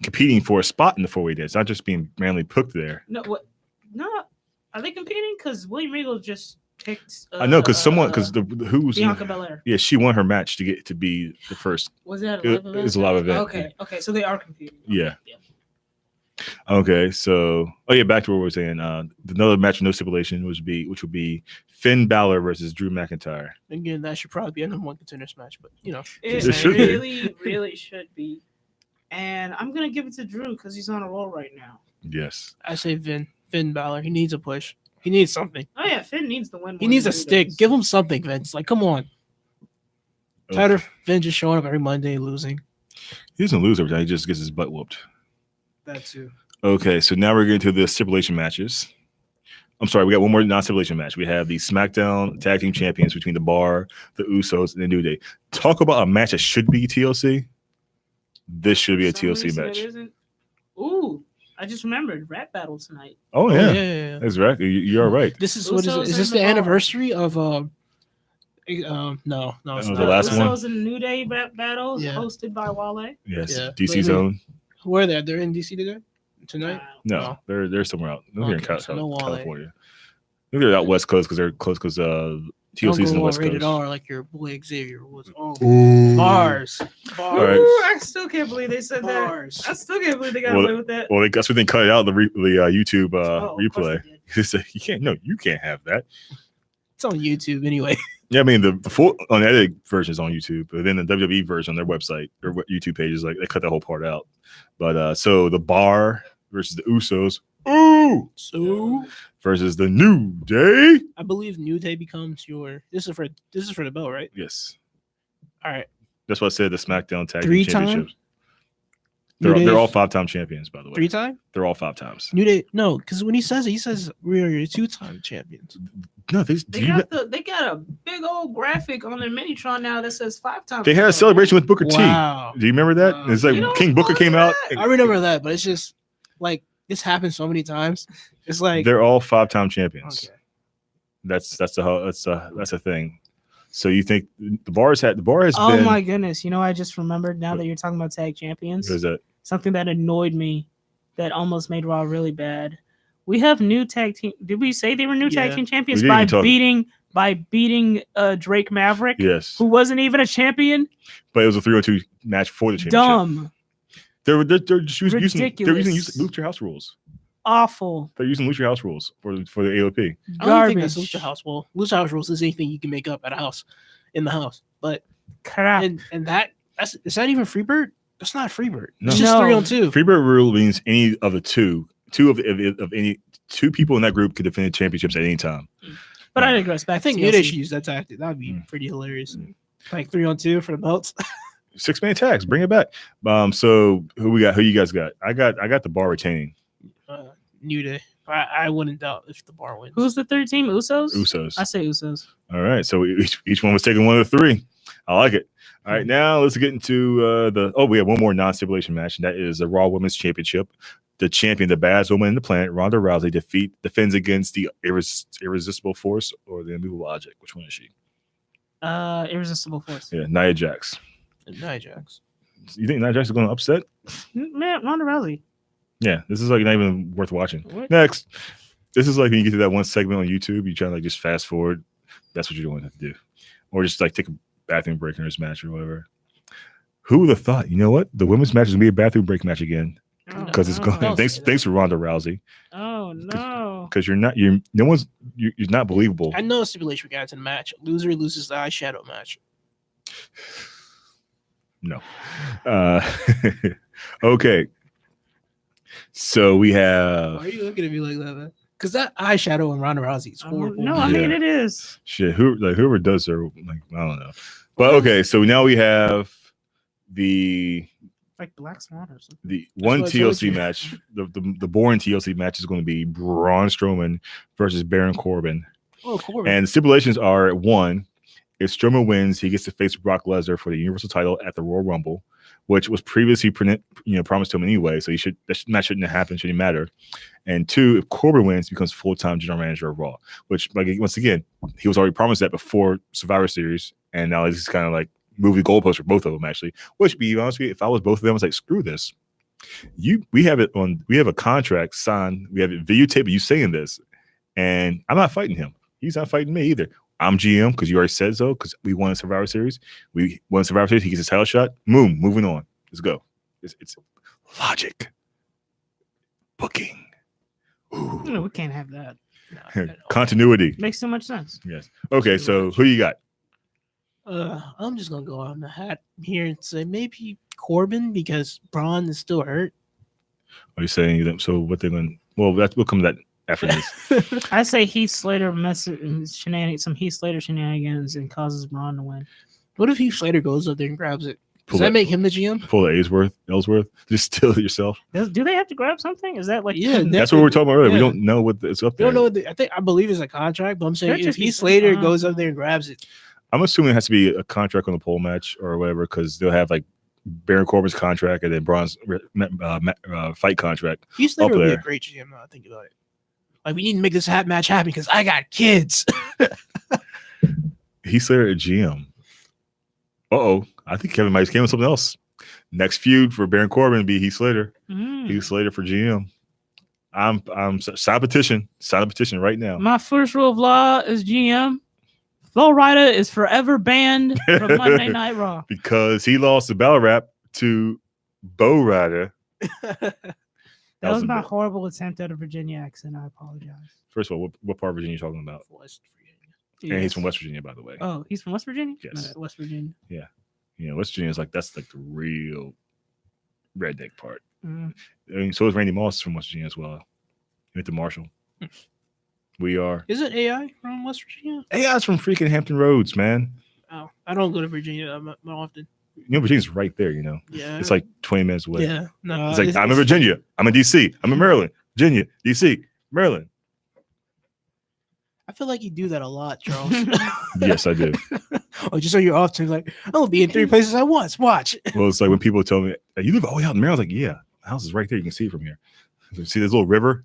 competing for a spot in the 4-way dance, not just being randomly picked there. no, what? No, are they competing? Because William Regal just picked. I know because who's Bianca Belair. yeah, she won her match to get to be the first. Was that It- a live event? it's a live event, Okay, okay, so they are competing. Yeah. Okay, so back to what we were saying. Another match with no stipulation which would be Finn Balor versus Drew McIntyre. Again, that should probably be a number one contenders match, but you know, It It should be. really, really should be. And I'm gonna give it to Drew because he's on a roll right now. Yes. I say Finn Balor. He needs a push. He needs something. Oh yeah, Finn needs the win. He more needs than a Drew stick. does. Give him something, Vince. Like, come on. Okay. Tired of Finn just showing up every Monday losing. He doesn't lose every time. He just gets his butt whooped. That too. Okay, so now we're getting to the stipulation matches. I'm sorry, we got one more non-stipulation match. We have the SmackDown Tag Team Champions between the Bar, the Usos, and the New Day. Talk about a match that should be TLC. This should be a For some TLC reason it match. isn't. Ooh, I just remembered rap battle tonight. Oh Yeah. yeah, that's right. You're right. This is what is Usos it? Is this and the the Bar. anniversary of no, it's Oh, not. the last one? Usos and New Day rap battle Yeah. hosted by Wale. Yes, Yeah, DC but- Zone. Where are they? They're in DC today? Tonight? No, they're somewhere out. They're here in Okay, so no Wale. California. Maybe they're out West Coast because they're close because Don't TLC's in the go West rated Coast. R like your boy Xavier was. Oh, Ooh. bars. All right. Ooh, I still can't believe they said that. Bars. I still can't believe they got Well, away with that. Well, I guess we didn't cut it out the YouTube Oh, of course replay. they did. It's like, you can't have that. It's on YouTube anyway. Yeah, I mean the full unedited version is on YouTube, but then the WWE version on their website or YouTube pages, like they cut that whole part out. But so the Bar versus the Usos, So versus the New Day. I believe New Day becomes your. This is for the belt, right? Yes, All right. that's what I said. The SmackDown Tag Team Three-time? Championships. New Day- They're all 5-time champions, by the way. 3-time. They're all 5 times. New Day. No, because when he says we're your 2-time champions. No, They got a big old graphic on their Minitron now that says 5 times. they had a celebration with Booker Wow. T. Do you remember that? Wow. It's like You don't King Booker know came out. that? I remember that, but it's just like this happens so many times. It's like They're all 5-time champions. okay. That's a thing. So you think the bar has Oh been? my goodness! You know, I just remembered now that you're talking about tag champions. What is that? Something that annoyed me, that almost made Raw really bad. We have new tag team. Did we say they were new tag Yeah. team champions We didn't by beating Drake Maverick, Yes, who wasn't even a champion? but it was a 3-on-2 match for the championship. Dumb, They're just using Ridiculous. Lucha House rules. awful, They're using Lucha House rules for the AOP. I don't think that's garbage, Lucha House. Well, Lucha House rules is anything you can make up at a house, in the house. But crap. and that's is that even Freebird? That's not Freebird. No. It's just No. 3-on-2. Freebird rule means any of the two of any two people in that group could defend championships at any time. But I digress. Back I think to New Day TLC. should use that tactic. That would be Mm. pretty hilarious. Like 3-on-2 for the belts. 6-man tags, bring it back. So who you guys got? I got the Bar retaining. New Day. I wouldn't doubt if the Bar wins. Who's the third team? Usos. Usos. I say Usos. All right, so each one was taking one of the 3. I like it. All right, now let's get into we have one more non-stipulation match, and that is the Raw Women's Championship. The champion, the baddest woman in the planet, Ronda Rousey, defends against the irresistible force or the immovable object. Which one is she? Irresistible Force. Yeah, Nia Jax. Nia Jax. You think Nia Jax is going to upset? Man, Ronda Rousey. Yeah, this is like not even worth watching. What? Next, this is like when you get to that one segment on YouTube, you try to like just fast forward. That's what you're going to have to do, or just like take a bathroom break in this match or whatever. Who would have thought? You know what? The women's match is gonna be a bathroom break match again because it's going. Don't Thanks, say that. thanks to Ronda Rousey, Oh no. because you're not believable. I know a stipulation we got into the match. Loser loses the eyeshadow match. No. Okay. So we Why have are you looking at me like that, man? Because that eyeshadow in Ronda Rousey is horrible. No, I mean Yeah. it is. shit. Whoever does her, like I don't know. But okay, so now we have the Like Black Swan or something. the one what I told TLC you. match. The boring TLC match is going to be Braun Strowman versus Baron Corbin. Oh, Corbin. And the stipulations are: 1, if Strowman wins, he gets to face Brock Lesnar for the Universal title at the Royal Rumble, which was previously promised to him anyway. So that match shouldn't have happened, shouldn't matter. And 2, if Corbin wins, he becomes full-time general manager of Raw, which, like, once again, he was already promised that before Survivor Series, and now he's kind of like moving the goalpost for both of them, actually. Which, to be honest with you, if I was both of them, I was like, screw this. We have a contract signed, we have it videotaped of you saying this, and I'm not fighting him. He's not fighting me either. I'm GM because you already said so, because we won a Survivor Series. We won a Survivor Series. He gets a title shot. Moving on. Let's go. It's logic. booking. Ooh. No, we can't have that. No, Continuity. Makes so much sense. Yes. Okay, so who you got? I'm just gonna go on the hat here and say maybe Corbin because Braun is still hurt. Are you saying that? So what they're going? Well, we'll come to that after this. I say Heath Slater some Heath Slater shenanigans and causes Braun to win. What if Heath Slater goes up there and grabs it? Pull Does that that- make him the GM? Pull the Ellsworth. Just steal it yourself. Do they have to grab something? Is that like Yeah, That's what we were talking about earlier. We Yeah. don't know what it's up I there. don't know. I believe it's a contract, but I'm saying Could if just be Heath some- Slater goes up there and grabs it, I'm assuming it has to be a contract on the pole match or whatever, because they'll have like Baron Corbin's contract and then Braun's fight contract. Heath Slater would be a there. great GM. Now I think about it. Like we need to make this match happen because I got kids. Heath Slater at GM. I think Kevin might came with something else. Next feud for Baron Corbin would be Heath Slater. Mm. Heath Slater for GM. I'm sign a petition. Sign a petition right now. My first rule of law as GM, Flo Rida is forever banned from Monday Night Raw. Because he lost the battle rap to Bo Rider. That was my a- horrible attempt at a Virginia accent. I apologize. First of all, what part of Virginia are you talking about? West Virginia. And he's Yes. from West Virginia, by the way. Oh, he's from West Virginia? Yes. West Virginia. You know, West Virginia is that's like the real redneck part. Mm. I mean, so is Randy Moss from West Virginia as well. He went to Marshall. We are. Is it AI from West Virginia? AI's from freaking Hampton Roads, man. Oh, I don't go to Virginia that often. You know, Virginia's right there, you know. Yeah, It's like 20 minutes away. yeah. No, It's like, I'm in Virginia. I'm in DC. I'm in Maryland. Virginia, DC, Maryland. I feel like you do that a lot, Charles. Yes, I do. Oh, just so you're off to like, I'll be in 3 places at once. Watch. Well, it's like when people tell me, "You live all the way out in Maryland." I was like, yeah, my house is right there. You can see it from here. You see this little river?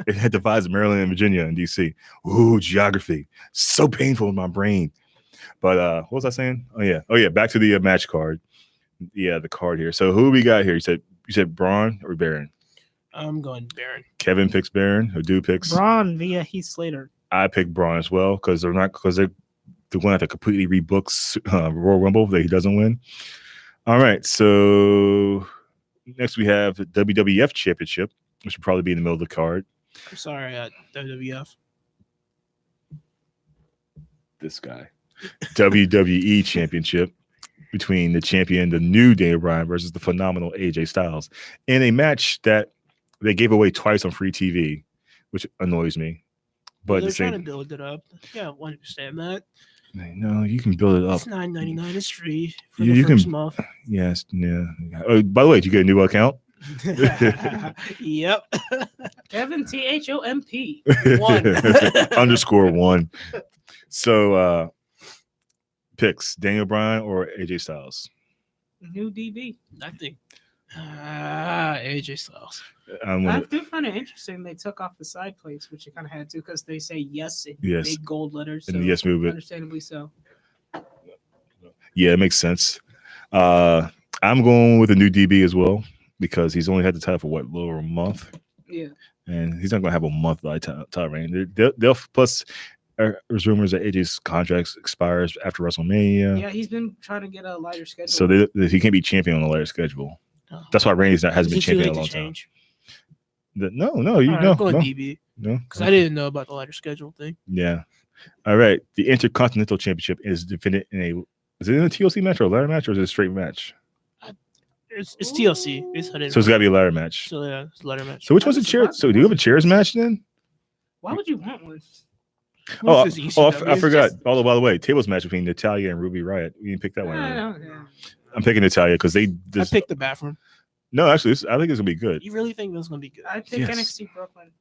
It divides Maryland and Virginia and DC. Ooh, geography. So painful in my brain. But what was I saying? Oh yeah. Back to the match card. Yeah, the card here. So who we got here? You said Braun or Baron? I'm going Baron. Kevin picks Baron. Who picks? Braun via Heath Slater. I picked Braun as well because they're going to have to completely rebook Royal Rumble that he doesn't win. All right, so next we have the WWF Championship, which will probably be in the middle of the card. I'm sorry, WWF. This guy, WWE Championship between the champion, the new Daniel Bryan, versus the phenomenal AJ Styles, in a match that they gave away twice on free TV, which annoys me. But They're the trying to same, build it up. Yeah, I understand that. no, you can build it up. It's $9.99. It's free for You the first can- month. Yes, yeah. Oh, by the way, did you get a new account? Yep. Kevin THOMP. One. _1. So picks Daniel Bryan or AJ Styles. New DB. I think AJ Styles. I'm I gonna, do find it interesting they took off the side plates, which you kind of had to because they say yes in Yes. big gold letters. in the yes movement. Understandably so. Yeah, it makes sense. I'm going with a new DB as well because he's only had the title for a little over a month, Yeah. and he's not going to have a month like title reign. They'll plus. There's rumors that AJ's contract expires after WrestleMania. Yeah, he's been trying to get a lighter schedule. So he can't be champion on a later schedule. Oh. That's why Randy's hasn't been Is it too champion in late a long to time. change? No, you All right, know, I'm going no, DB no. because I didn't know about the lighter schedule thing. Yeah. All right. The Intercontinental Championship is defended in is it in a TLC match or a ladder match or is it a straight match? It's TLC. It's hooded. So it's got to be a ladder match. So yeah, it's a lighter match. So which one's a chair? So do you have a chairs match then? Why would you want one? Oh, This is I ECW. forgot. just- By the way, tables match between Natalia and Ruby Riott. We didn't pick that one. I earlier. don't know. I'm picking Natalia because they I just picked the bathroom. no. Actually, I think it's gonna be good. You really think that's gonna be good? I pick Yes. NXT Brooklyn.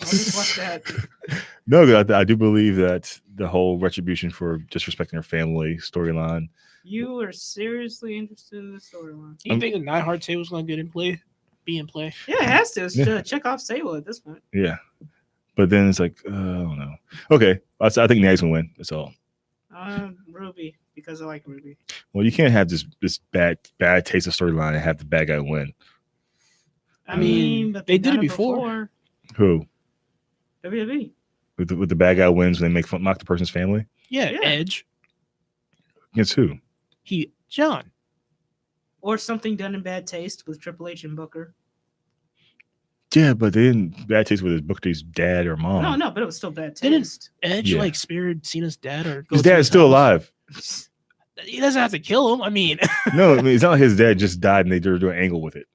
I'll just watch that. No, I do believe that the whole retribution for disrespecting her family storyline. You are seriously interested in the storyline. You think the Neidhart table's gonna get in play? Be in play? Yeah, it has to. It's Yeah. check off table at this point. Yeah, but then it's like I don't know. Okay, I think Nat's gonna win. That's all. Ruby, because I like Ruby. Well, you can't have this bad taste of storyline and have the bad guy win. I mean, but they they've did done it before. Who WWE. with the bad guy wins when they mock the person's family Yeah, Yeah. Edge. against who? John. Or something done in bad taste with Triple H and Booker. Yeah, but they didn't bad taste with his Booker T's dad or mom. No, but it was still bad Didn't- taste. Edge Yeah. like spared Cena's dad or go His to dad's still house. alive. He doesn't have to kill him. I mean, No, I mean it's not like his dad just died and they do an angle with it.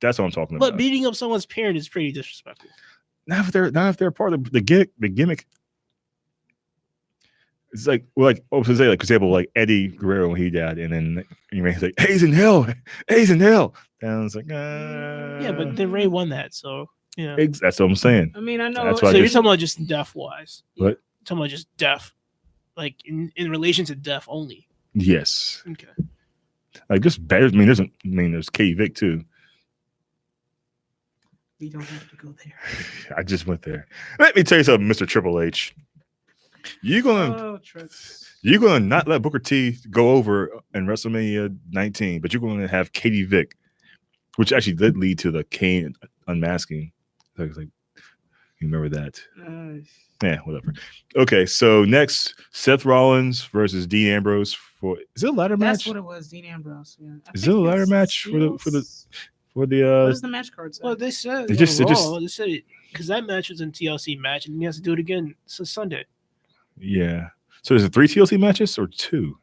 That's what I'm talking but about. beating up someone's parent is pretty disrespectful. Not if they're part of the gimmick. It's like what was I say? Like for example, like Eddie Guerrero when he died, and then he's like, "He's in hell, he's in hell." And I was like, Yeah, but then Ray won that, so you know. That's what I'm saying. I mean, I know. That's So why I you're just- talking about just deaf wise. What? You're talking about just deaf, like in relation to deaf only. Yes, Okay. like just better. There's Katie Vick too. We don't have to go there. I just went there. Let me tell you something, Mr. Triple H. You're gonna not let Booker T go over in WrestleMania 19, but you're going to have Katie Vick, which actually did lead to the Kane unmasking. So I was like, you remember that? Yeah, whatever. Okay, so next, Seth Rollins versus Dean Ambrose is it a ladder That's match? what it was, Dean Ambrose. Yeah. Is it a ladder match for the What does the match card say? Well, they said They just- they said it because that match was in TLC match, and he has to do it again. So Sunday. Yeah. So is it 3 TLC matches or 2?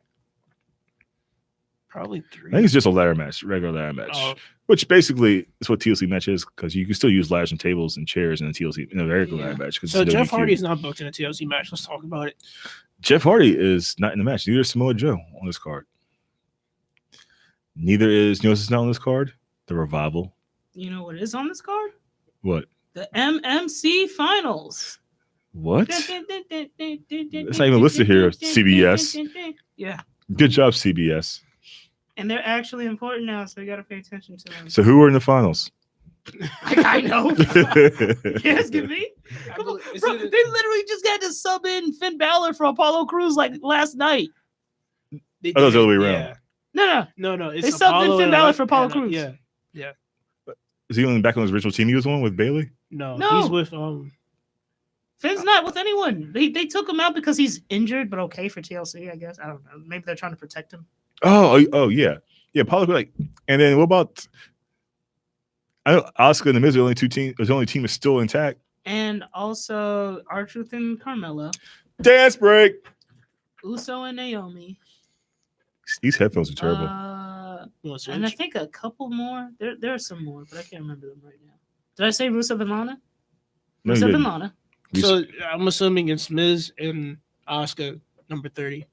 Probably I 3. think it's just a ladder match, regular ladder match. Oh, Which basically is what TLC match is, because you can still use ladders and tables and chairs in a TLC in a regular ladder match. 'cause so it's Jeff WQ. Hardy is not booked in a TLC match. Let's talk about it. Jeff Hardy is not in the match. Neither is Samoa Joe on this card. Neither is, you know what's not on this card? The Revival. You know what is on this card? What? The MMC Finals. What? It's not even listed here, CBS. Yeah, Good job, CBS. and they're actually important now, so you got to pay attention to them. So who are in the finals? I know. You're asking me? I Come on, believe- is bro, it- they literally just got to sub in Finn Balor for Apollo Crews like last night. They Oh, that's the did, other way around. No. No. It's They subbed in Apollo Finn and Balor Alexa- for Apollo and, Crews. Yeah. Is he only back on his original team he was on with Bailey? No, No. he's with Finn's not with anyone. They took him out because he's injured, but okay for TLC, I guess. I don't know. Maybe they're trying to protect him. Oh yeah. Yeah, Apollo like, and then what about I know Asuka and the Miz are the only 2 teams, the only team is still intact. And also R-Truth and Carmella, Dance break. Uso and Naomi. These headphones are terrible. you want to And I switch? think a couple more. There are some more, but I can't remember them right now. Did I say Rusev and Lana? No, you Rusev and didn't. Lana. So I'm assuming it's Miz and Asuka number 30.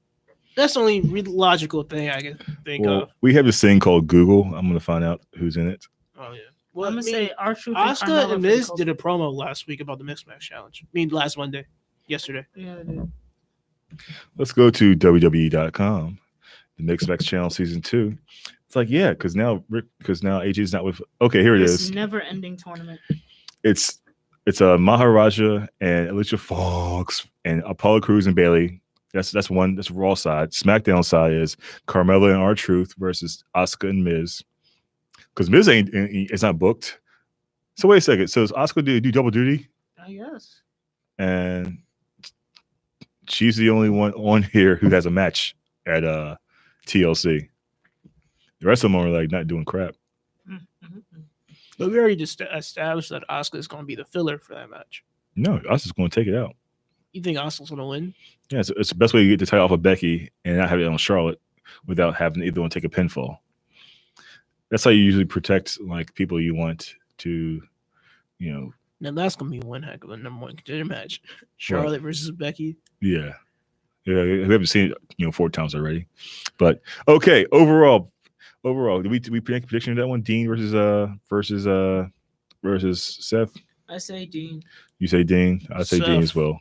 That's the only logical thing I can think Well, of. we have this thing called Google. I'm going to find out who's in it. Oh yeah. I'm Well, gonna I mean, say R-Truth and Asuka Carmella and for Miz the did a promo last week about the Mixed Match Challenge. Last Monday, yesterday. Yeah, they did. Let's go to WWE.com, the Mixed Match Channel Season 2. It's like, yeah, because now AJ's not with. Okay, here it This is. never-ending tournament. It's Maharaja and Alicia Fox and Apollo Crews and Bailey. That's one. That's Raw side. SmackDown side is Carmella and R-Truth versus Asuka and Miz. Because Miz it's not booked. So wait a second. So is Asuka do double duty? I guess. And she's the only one on here who has a match at TLC. The rest of them are like not doing crap. Mm-hmm. But we already just established that Asuka is going to be the filler for that match. No, Asuka's going to take it out. You think Asuka's going to win? Yeah, it's the best way to get the title off of Becky and not have it on Charlotte without having either one take a pinfall. That's how you usually protect like people you want to, you know. Now that's going to be one heck of a number 1 contender match. Charlotte versus Becky. Yeah. We haven't seen it, 4 times already. But okay, overall, did we make a prediction of that one? Dean versus Seth. I say Dean. You say Dean. I say Dean as Seth. well.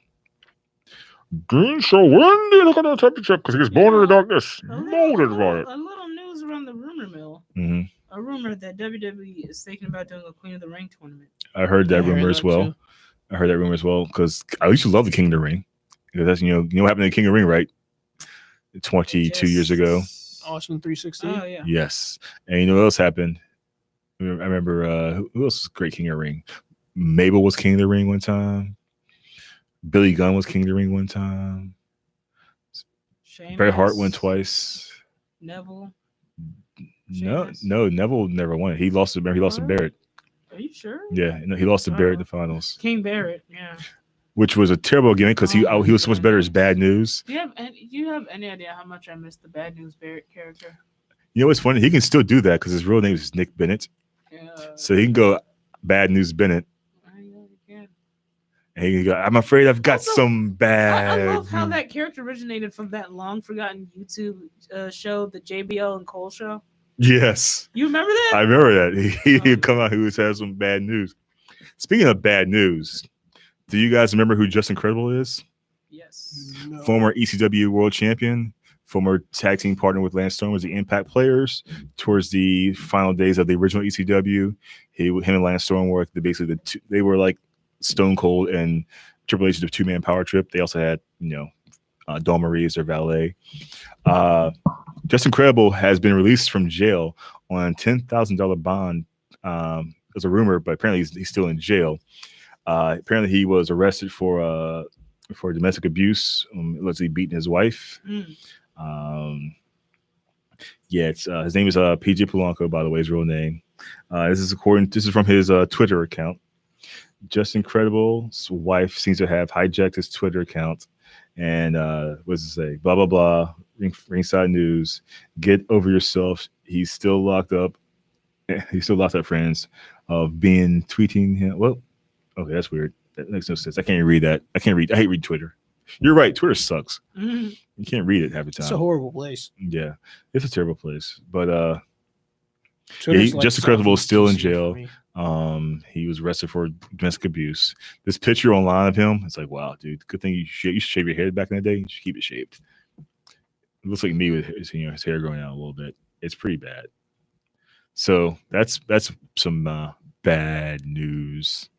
Dean shall win the Intercontinental Championship because he gets born in the darkness. Molded about it. A little news around the rumor mill. hmm A rumor that WWE is thinking about doing a Queen of the Ring tournament. I heard that I heard rumor as that well. too. I heard that rumor as well because I used to love the King of the Ring. Because that's you know what happened to the King of the Ring, right? 22 years ago. Austin 316. Oh yeah. Yes. And you know what else happened? I remember who else was great King of the Ring? Mabel was King of the Ring one time. Billy Gunn was King of the Ring one time. Bret Hart won twice. Neville. No, Sheamus. Neville never won it. He lost to Barrett. Are you sure? Yeah, he lost to Barrett in the finals, King Barrett. Yeah. which was a terrible gimmick because he Oh my was so much better as goodness. Bad News. Do you have any idea how much I missed the Bad News Barrett character? You know what's funny? He can still do that because his real name is Nick Bennett, Yeah. so he can go Bad News Bennett. I know you can. And he can go, I'm afraid I've got Also, some bad. I love how that character originated from that long forgotten YouTube show, the JBL and Cole show. Yes, You remember that? I remember that. He'd come out. He was had some bad news. Speaking of bad news, do you guys remember who Justin Credible is? Yes. No. Former ECW World Champion, former tag team partner with Lance Storm, was the Impact Players. Towards the final days of the original ECW, him and Lance Storm were basically they were like Stone Cold and Triple H's the two-man power trip. They also had Dawn Marie as their valet. Justin Credible has been released from jail on a $10,000 bond. There's a rumor, but apparently he's still in jail. Apparently he was arrested for domestic abuse. Let's say beating his wife. His name is PJ Polanco, by the way, his real name. This is from his Twitter account. Justin Credible's wife seems to have hijacked his Twitter account. And what does it say? Blah, blah, blah. Ringside News. Get over yourself. He's still locked up. He's still locked up, friends, of tweeting him. Well, okay, that's weird. That makes no sense. I can't read that. I hate reading Twitter. You're right. Twitter sucks. You can't read it half the time. It's a horrible place. Yeah, it's a terrible place. But Twitter's Justin Credible is still in Southeast jail. for me. He was arrested for domestic abuse. This picture online of him, it's like, wow, dude, good thing you should shave your head back in the day. You should keep it shaved. It looks like me with his hair growing out a little bit. It's pretty bad. So that's some bad news.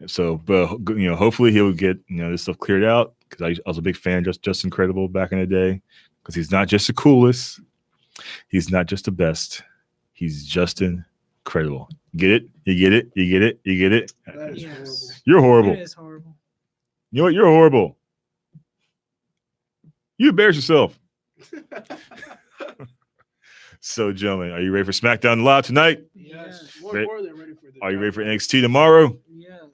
So, but hopefully he'll get this stuff cleared out, because I was a big fan of Justin Credible back in the day, because he's not just the coolest, he's not just the best, he's Justin Credible. Get it? You get it? You get it? You get it? That is Yes. You're horrible. It is horrible. You know what? You're horrible. You embarrass yourself. So, gentlemen, are you ready for SmackDown Live tonight? Yes. Re- More than ready for the Are you ready for NXT tomorrow? Yes.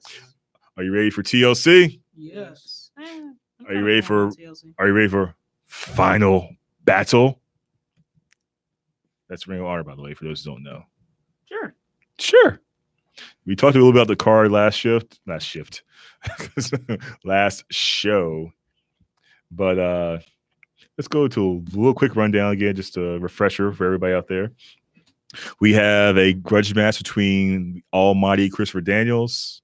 Are you ready for TLC? Yes. Are you ready for Final Battle? That's Ring of Honor, by the way, for those who don't know. Sure. We talked a little about the card last show. But let's go to a little quick rundown again, just a refresher for everybody out there. We have a grudge match between Almighty Christopher Daniels,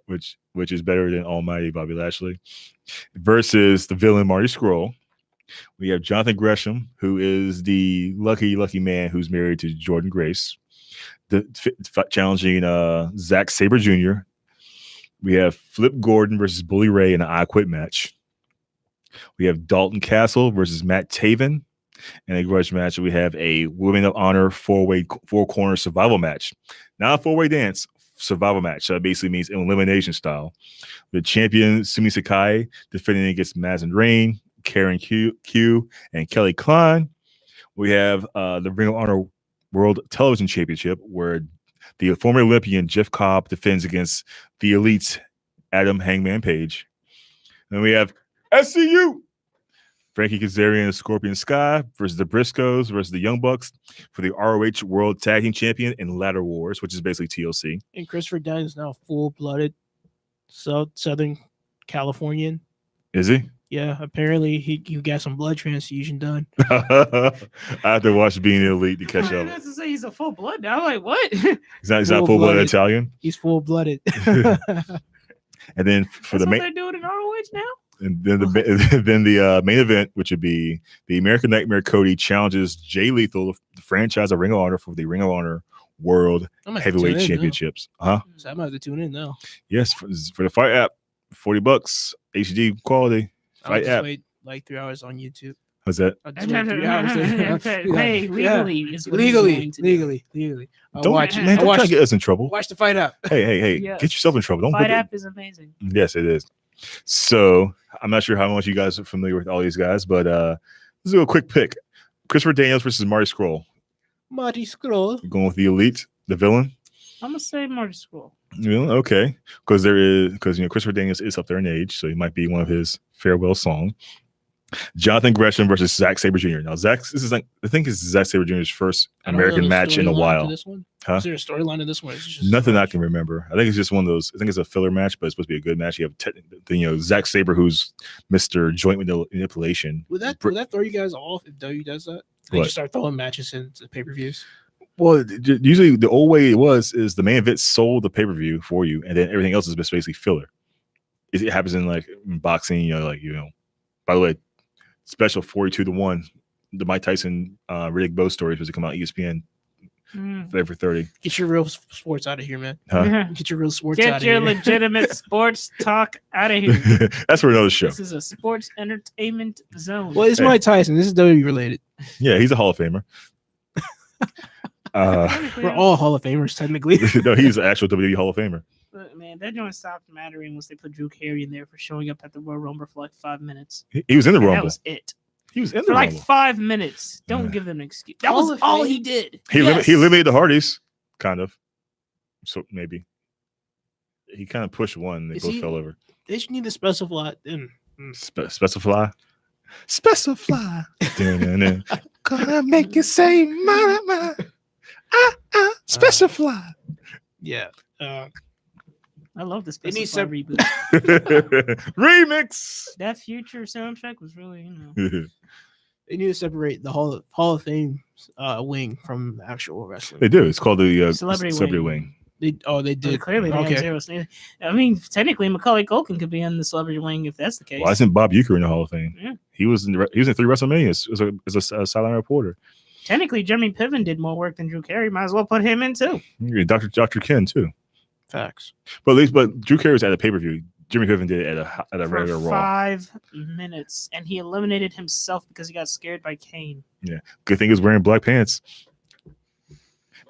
which is better than Almighty Bobby Lashley, versus the villain Marty Scurll. We have Jonathan Gresham, who is the lucky man who's married to Jordan Grace, challenging Zack Sabre Jr. We have Flip Gordon versus Bully Ray in an I Quit match. We have Dalton Castle versus Matt Taven in a grudge match. We have a Women of Honor four-corner survival match. Not a four-way dance, survival match. So that basically means elimination style. The champion, Sumi Sakai, defending against Mazin Rain, Karen Q, and Kelly Klein. We have the Ring of Honor World Television Championship, where the former Olympian Jeff Cobb defends against the Elite's Adam Hangman Page. And we have SCU, Frankie Kazarian and Scorpion Sky versus the Briscoes versus the Young Bucks for the ROH World Tag Team Champion in Ladder Wars, which is basically TLC. And Christopher Dunn is now full-blooded Southern Californian. Is he? Yeah, apparently he got some blood transfusion done. I have to watch Being Elite to catch I up. was to say he's a full blood now. I'm like, what? He's not full-blooded Full-blooded. Italian. He's full-blooded. And then for That's the what main, they're doing in ROH now? and then the main event, which would be the American Nightmare Cody challenges Jay Lethal, the franchise of Ring of Honor, for the Ring of Honor World I'm gonna have to tune Heavyweight in Championships. now. So I'm gonna have to tune in now. Yes, for the Fight app, $40, HD quality. I'll Fight just app. wait like 3 hours on YouTube. How's that? I'll just wait 3 hours there. Hey, legally is what he's legally. going to do. Legally. I'll Don't watch it. man, I'll don't try to watch, get us in trouble. watch the fight up. Hey, Yes. get yourself in trouble. Don't Fight put app is amazing. Yes, it is. So I'm not sure how much you guys are familiar with all these guys, but this is a quick pick. Christopher Daniels versus Marty Scurll. Marty Scroll. Going with the Elite. The villain. I'm gonna say Marty Scurll. Okay, because Christopher Daniels is up there in age, so he might be one of his farewell song. Jonathan Gresham versus Zack Sabre Jr. Now, this is like I think it's Zack Sabre Jr.'s first I don't know American the match in a storyline to while. This one? Huh? Is there a storyline to this one? Or is it just Nothing I match? can remember. I think it's just one of those. I think it's a filler match, but it's supposed to be a good match. You have Zack Sabre, who's Mr. Joint Manipulation. Would that throw you guys off if W does that? They What? just start throwing matches into pay-per-views. Well, usually the old way it was is the main event sold the pay-per-view for you, and then everything else is basically filler. It happens in like in boxing, by the way, special 42-1, the Mike Tyson Riddick Bowe story was to come out ESPN February 30. Get your real sports out of here, man. Huh? Get your real sports out Get of your here. legitimate sports talk out of here. That's for another show. This is a sports entertainment zone. Well, it's Hey. Mike Tyson. This is WWE related. Yeah, he's a Hall of Famer. We're all Hall of Famers, technically. No, he's an actual WWE Hall of Famer. But, man, that joint stopped mattering once they put Drew Carey in there for showing up at the Royal Rumble for like 5 minutes. He was in the And that Rumble. was it. He was in the For like Rumble. 5 minutes. Don't Yeah. give them an excuse. That Hall was of all Fame? he did. He Yes. eliminated the Hardys, kind of. So maybe he kind of pushed one. They Is both he- fell over. They should need to specify. Specify. Dun-dun-dun. Gonna make you say mama. Specify. Yeah. I love this They need specified reboot. Remix. That Future soundtrack was really, They need to separate the Hall of Fame wing from actual wrestling. They do. It's called the Celebrity Wing. They But did. clearly they have zero. I mean, technically, Macaulay Culkin could be in the Celebrity Wing if that's the case. Why isn't Bob Uecker in the Hall of Fame? Yeah. He was in 3 WrestleManias as a silent reporter. Technically, Jeremy Piven did more work than Drew Carey. Might as well put him in too. Dr. Ken too. Facts. But at least, Drew Carey was at a pay per view. Jimmy Piven did it at a For regular Raw. 5 minutes, and he eliminated himself because he got scared by Kane. Good thing he was wearing black pants.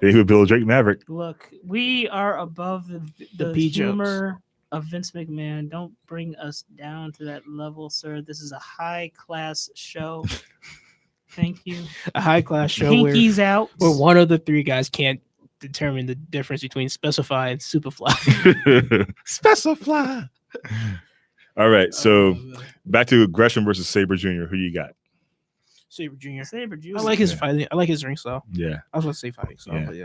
Then he would build Drake Maverick. Look, we are above the P jokes. humor of Vince McMahon. Don't bring us down to that level, sir. This is a high class show. Thank you. A high class show where Pinkies out. one of the three guys can't determine the difference between Specify and Superfly. Specify. All right, so back to Gresham versus Sabre Jr. Who you got? Sabre Jr. Saber Juice. I like his Yeah. fighting. I like his ring style. Yeah, I was going to say fighting style, Yeah. but yeah.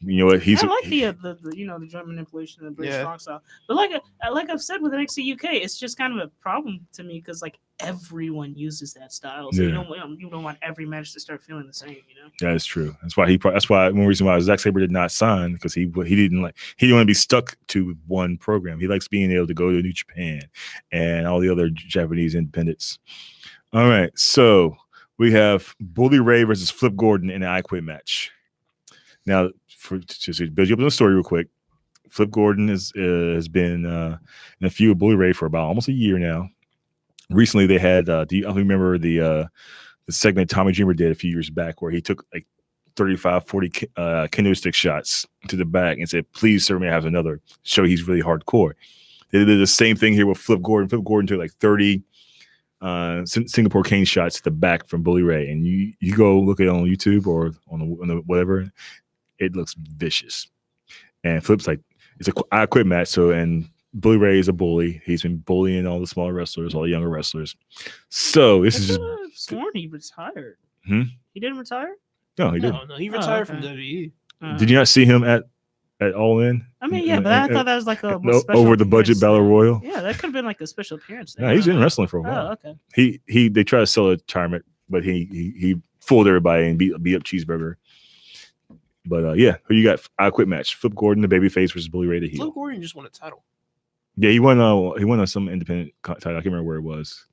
you know what? I like the joint manipulation and the British Yeah. strong style. But like I've said with NXT UK, it's just kind of a problem to me because like everyone uses that style, so Yeah. you don't want every match to start feeling the same, That is true. That's why one reason why Zack Sabre did not sign, because he didn't want to be stuck to one program. He likes being able to go to New Japan and all the other Japanese independents. All right, so we have Bully Ray versus Flip Gordon in an I Quit match. Now, to build you up on the story real quick, Flip Gordon has been in a feud with Bully Ray for about almost a year now. Recently, they had. Do you remember the segment Tommy Dreamer did a few years back where he took like 35, 40 kendo stick shots to the back and said, "Please, sir, may I have another?" Show he's really hardcore. They did the same thing here with Flip Gordon. Flip Gordon took like 30 Singapore cane shots to the back from Bully Ray, and you go look at it on YouTube or on the whatever. It looks vicious. And Flip's like, it's a I Quit match. So, and Bully Ray is a bully. He's been bullying all the smaller wrestlers, all the younger wrestlers. So this is just sworn he retired. Hmm? He didn't retire. no, he didn't. No, he retired from okay. WWE. Did you not see him at All In? I mean, yeah, but I thought that was like a No, special over the budget appearance. Battle Royal. Yeah, that could have been like a special appearance. No, he's been wrestling for a while. Oh, okay. They try to sell a retirement, but he fooled everybody and beat up Cheeseburger. But yeah, who you got? I Quit match. Flip Gordon, the babyface, versus Bully Ray, the heel. Flip Gordon just won a title Yeah, he won on some independent title. I can't remember where it was.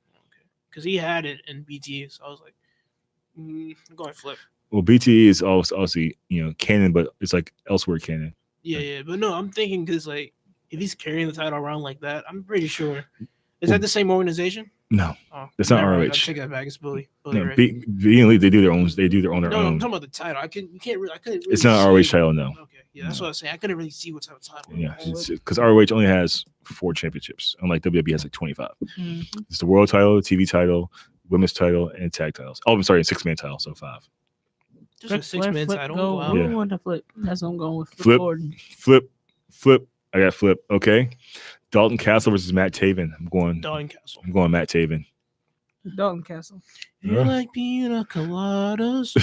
because he had it in BT. So I was like, I'm going Flip. Well, BTE is obviously canon, but it's like elsewhere canon. Yeah, but no, I'm thinking because like if he's carrying the title around like that, I'm pretty sure. Is that the same organization? No, Oh, That's not never mind. ROH. I take that back. It's Bully no. Ray. B and Elite, they do their own. They do their No, I'm own. talking about the title. I couldn't really. It's not an ROH title, no. Okay, yeah, that's what I was saying. I couldn't really see what type of title. Yeah, because ROH only has 4 championships, unlike WWE has like 25. Mhm. It's the world title, TV title, women's title, and tag titles. Oh, I'm sorry, and 6-man title, so 5. Just a Ric 6 Flair, man flip, title. go. Wow. Yeah. Who won the flip? That's what I'm going with. Flip. Gordon. Flip. I got flip. Okay. Dalton Castle versus Matt Taven. I'm Dalton Castle. Matt Taven. Dalton Castle. You're like pina coladas.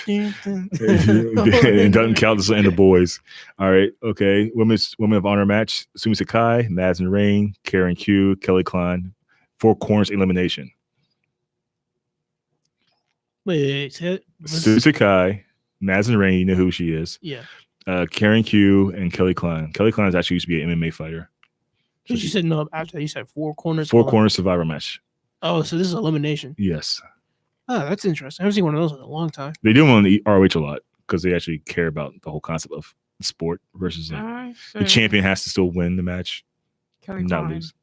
And Dalton Castle and the boys. All right. Okay. Women of Honor match. Sumi Sakai, Madison Rain, Karen Q, Kelly Klein. 4 corners elimination. Wait. Sumi Sakai, Madison Rain, you know who she is. Yeah. Karen Q and Kelly Klein. Kelly Klein actually used to be an MMA fighter. You said no. After you said 4 corners. 4 corner survivor match. Oh, so this is elimination. Yes. Oh, that's interesting. I haven't seen one of those in a long time. They do them on the ROH a lot because they actually care about the whole concept of sport versus like, Alright, the champion has to still win the match, Kelly not Klein. lose.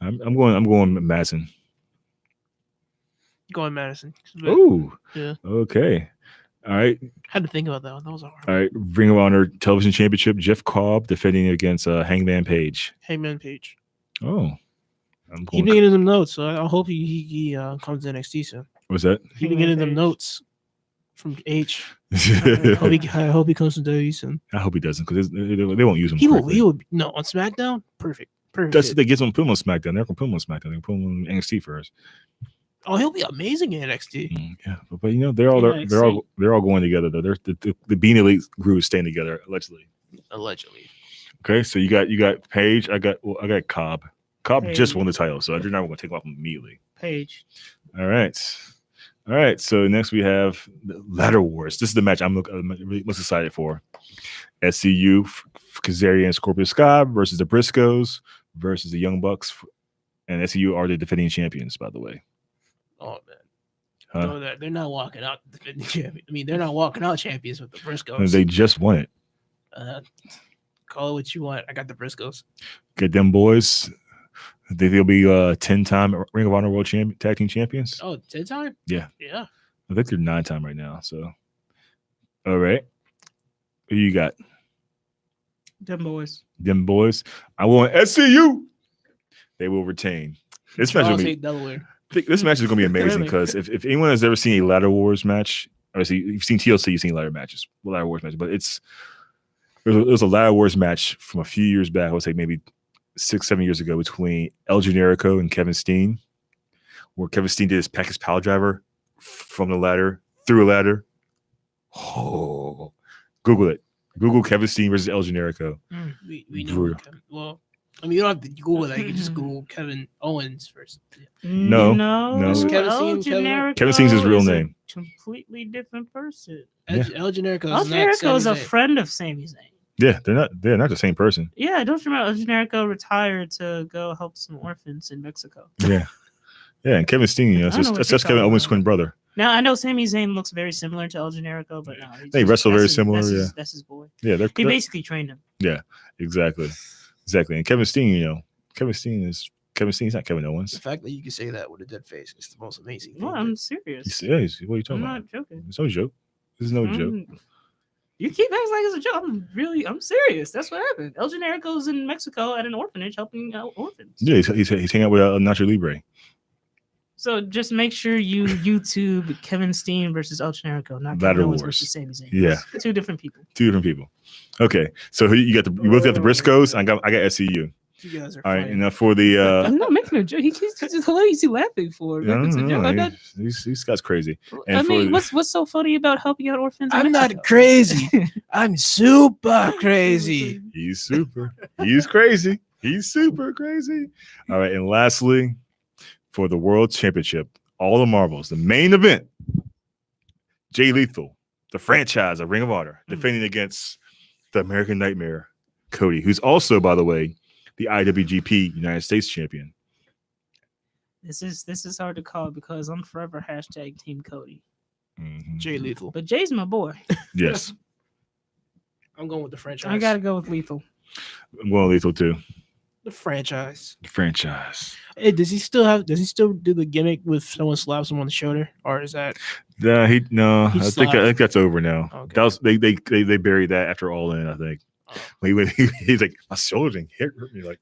I'm going Madison. Going Madison. Oh, Yeah. Okay. All right. Had to think about that one. That was a hard All one. right. Ring of Honor Television Championship. Jeff Cobb defending against Hangman Page. Hangman Page. Oh, I'm He going. been getting them notes, so I hope he comes to NXT soon. What's that? He been Hangman getting them Page. notes from H. I I hope he comes to WWE soon. hope he doesn't because they won't use him. He will. correctly. He will. No, on SmackDown. Perfect. That's fit. they get him put him on SmackDown. They're gonna put him on SmackDown. They're gonna put him on NXT first. Oh, he'll be amazing in NXT. Yeah, but you know they're all Yeah, they're all going together though. They're the Bean Elite group is staying together allegedly. Allegedly. Okay, so you got Paige. I got Cobb. Cobb just Paige. won the title, so you're not going to take him off immediately. Page. All right. So next we have the Ladder Wars. This is the match I'm really most excited for. SCU, Kazarian and Scorpio Sky versus the Briscoes versus the Young Bucks, and SCU are the defending champions, by the way. Oh man. Huh? No, they're not walking out the defending champion. I mean, they're not walking out champions with the Briscoes. They just won it. Call it what you want. I got the Briscoes. Get them boys. They'll be 10-time Ring of Honor World Tag Team Champions. Oh, 10 time? Yeah. Yeah. I think they're 9-time right now. So, all right. Who you got? Them boys. Them boys. I want SCU. They will retain. This match, I'll will be, take Delaware. this match is going to be amazing Really? because if anyone has ever seen a Ladder Wars match, obviously you've seen TLC, you've seen ladder wars matches, but it was a Ladder Wars match from a few years back. I would say maybe 6-7 years ago between El Generico and Kevin Steen, where Kevin Steen did his package power driver from the ladder through a ladder. Oh, Google it. Google Kevin Steen versus El Generico. We know. Brutal. Well, I mean, you don't have to Google that. You can just Google Kevin Owens first. No. It's Kevin El Steen, Generico Kevin Steen's his real is a name. Completely different person. Yeah. El Generico El is not Generico is Sami a Zayn. friend of Sami Zayn. Yeah, they're not the same person. Yeah, don't you remember El Generico retired to go help some orphans in Mexico? Yeah. Yeah, and Kevin Steen, I don't know what that's you're Kevin talking Owens' about. twin brother. Now I know Sami Zayn looks very similar to El Generico, but no, They wrestle very similar, That's his boy. Yeah, He basically trained him. exactly. And Kevin Steen, He's not Kevin The Owens. fact that you can say that with a dead face is the most amazing thing. No, I'm serious. What are you I'm talking about? not joking. It's no joke. This is no joke. You keep acting like it's a joke. I'm serious. That's what happened. El Generico's in Mexico at an orphanage helping out orphans. Yeah, he's hanging out with Nacho Libre. So just make sure you YouTube Kevin Steen versus El Generico, not Ladder Kevin Owens Wars. versus Sami Zayn. Yeah. It's 2 different people. 2 different people. Okay, so you both got the Briscoes. I got SCU. You guys are All right, funny. and now for the I'm not making a joke. He's just hilarious. He's laughing for it. no, It's a joke. I'm not- these guys crazy. And I for mean, the- what's so funny about helping out orphans? in I'm Mexico? not crazy. I'm super crazy. He's super. He's crazy. He's super crazy. All right, and lastly, for the World Championship, all the marbles, the main event, Jay Lethal, the franchise of Ring of Honor, defending against the American Nightmare, Cody, who's also, by the way, the IWGP United States champion. This is hard to call because I'm forever hashtag Team Cody. Mhm. Jay Lethal. But Jay's my boy. Yes, I'm going with the franchise. I gotta go with Lethal. I'm going Lethal too. the franchise. The franchise. Hey, does he still do the gimmick with someone slaps him on the shoulder, or is that Yeah, He I think slapped. that's over now. Okay. That was they buried that after All In. I think. Oh. He's like, my shoulder didn't hurt me. Like,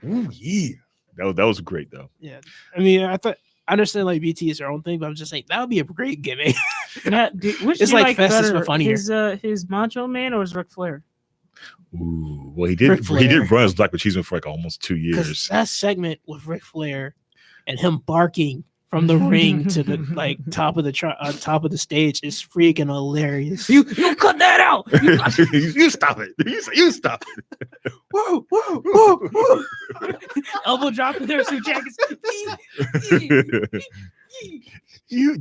ooh yeah, that was great though. Yeah, I mean, I understand like BT is their own thing, but I'm just saying that would be a great gimmick. Now, which It's do you like Festus, better, but funnier. his Macho Man or his Ric Flair? Ooh, well, he Ric did Flair. run as Black Machismo for like almost 2 Because years. that segment with Ric Flair and him barking from the ring to the like top of the stage is freaking hilarious. You cut that out. You stop it. You stop it. Whoa, whoa, whoa, whoa. Elbow drop in their suit jackets. You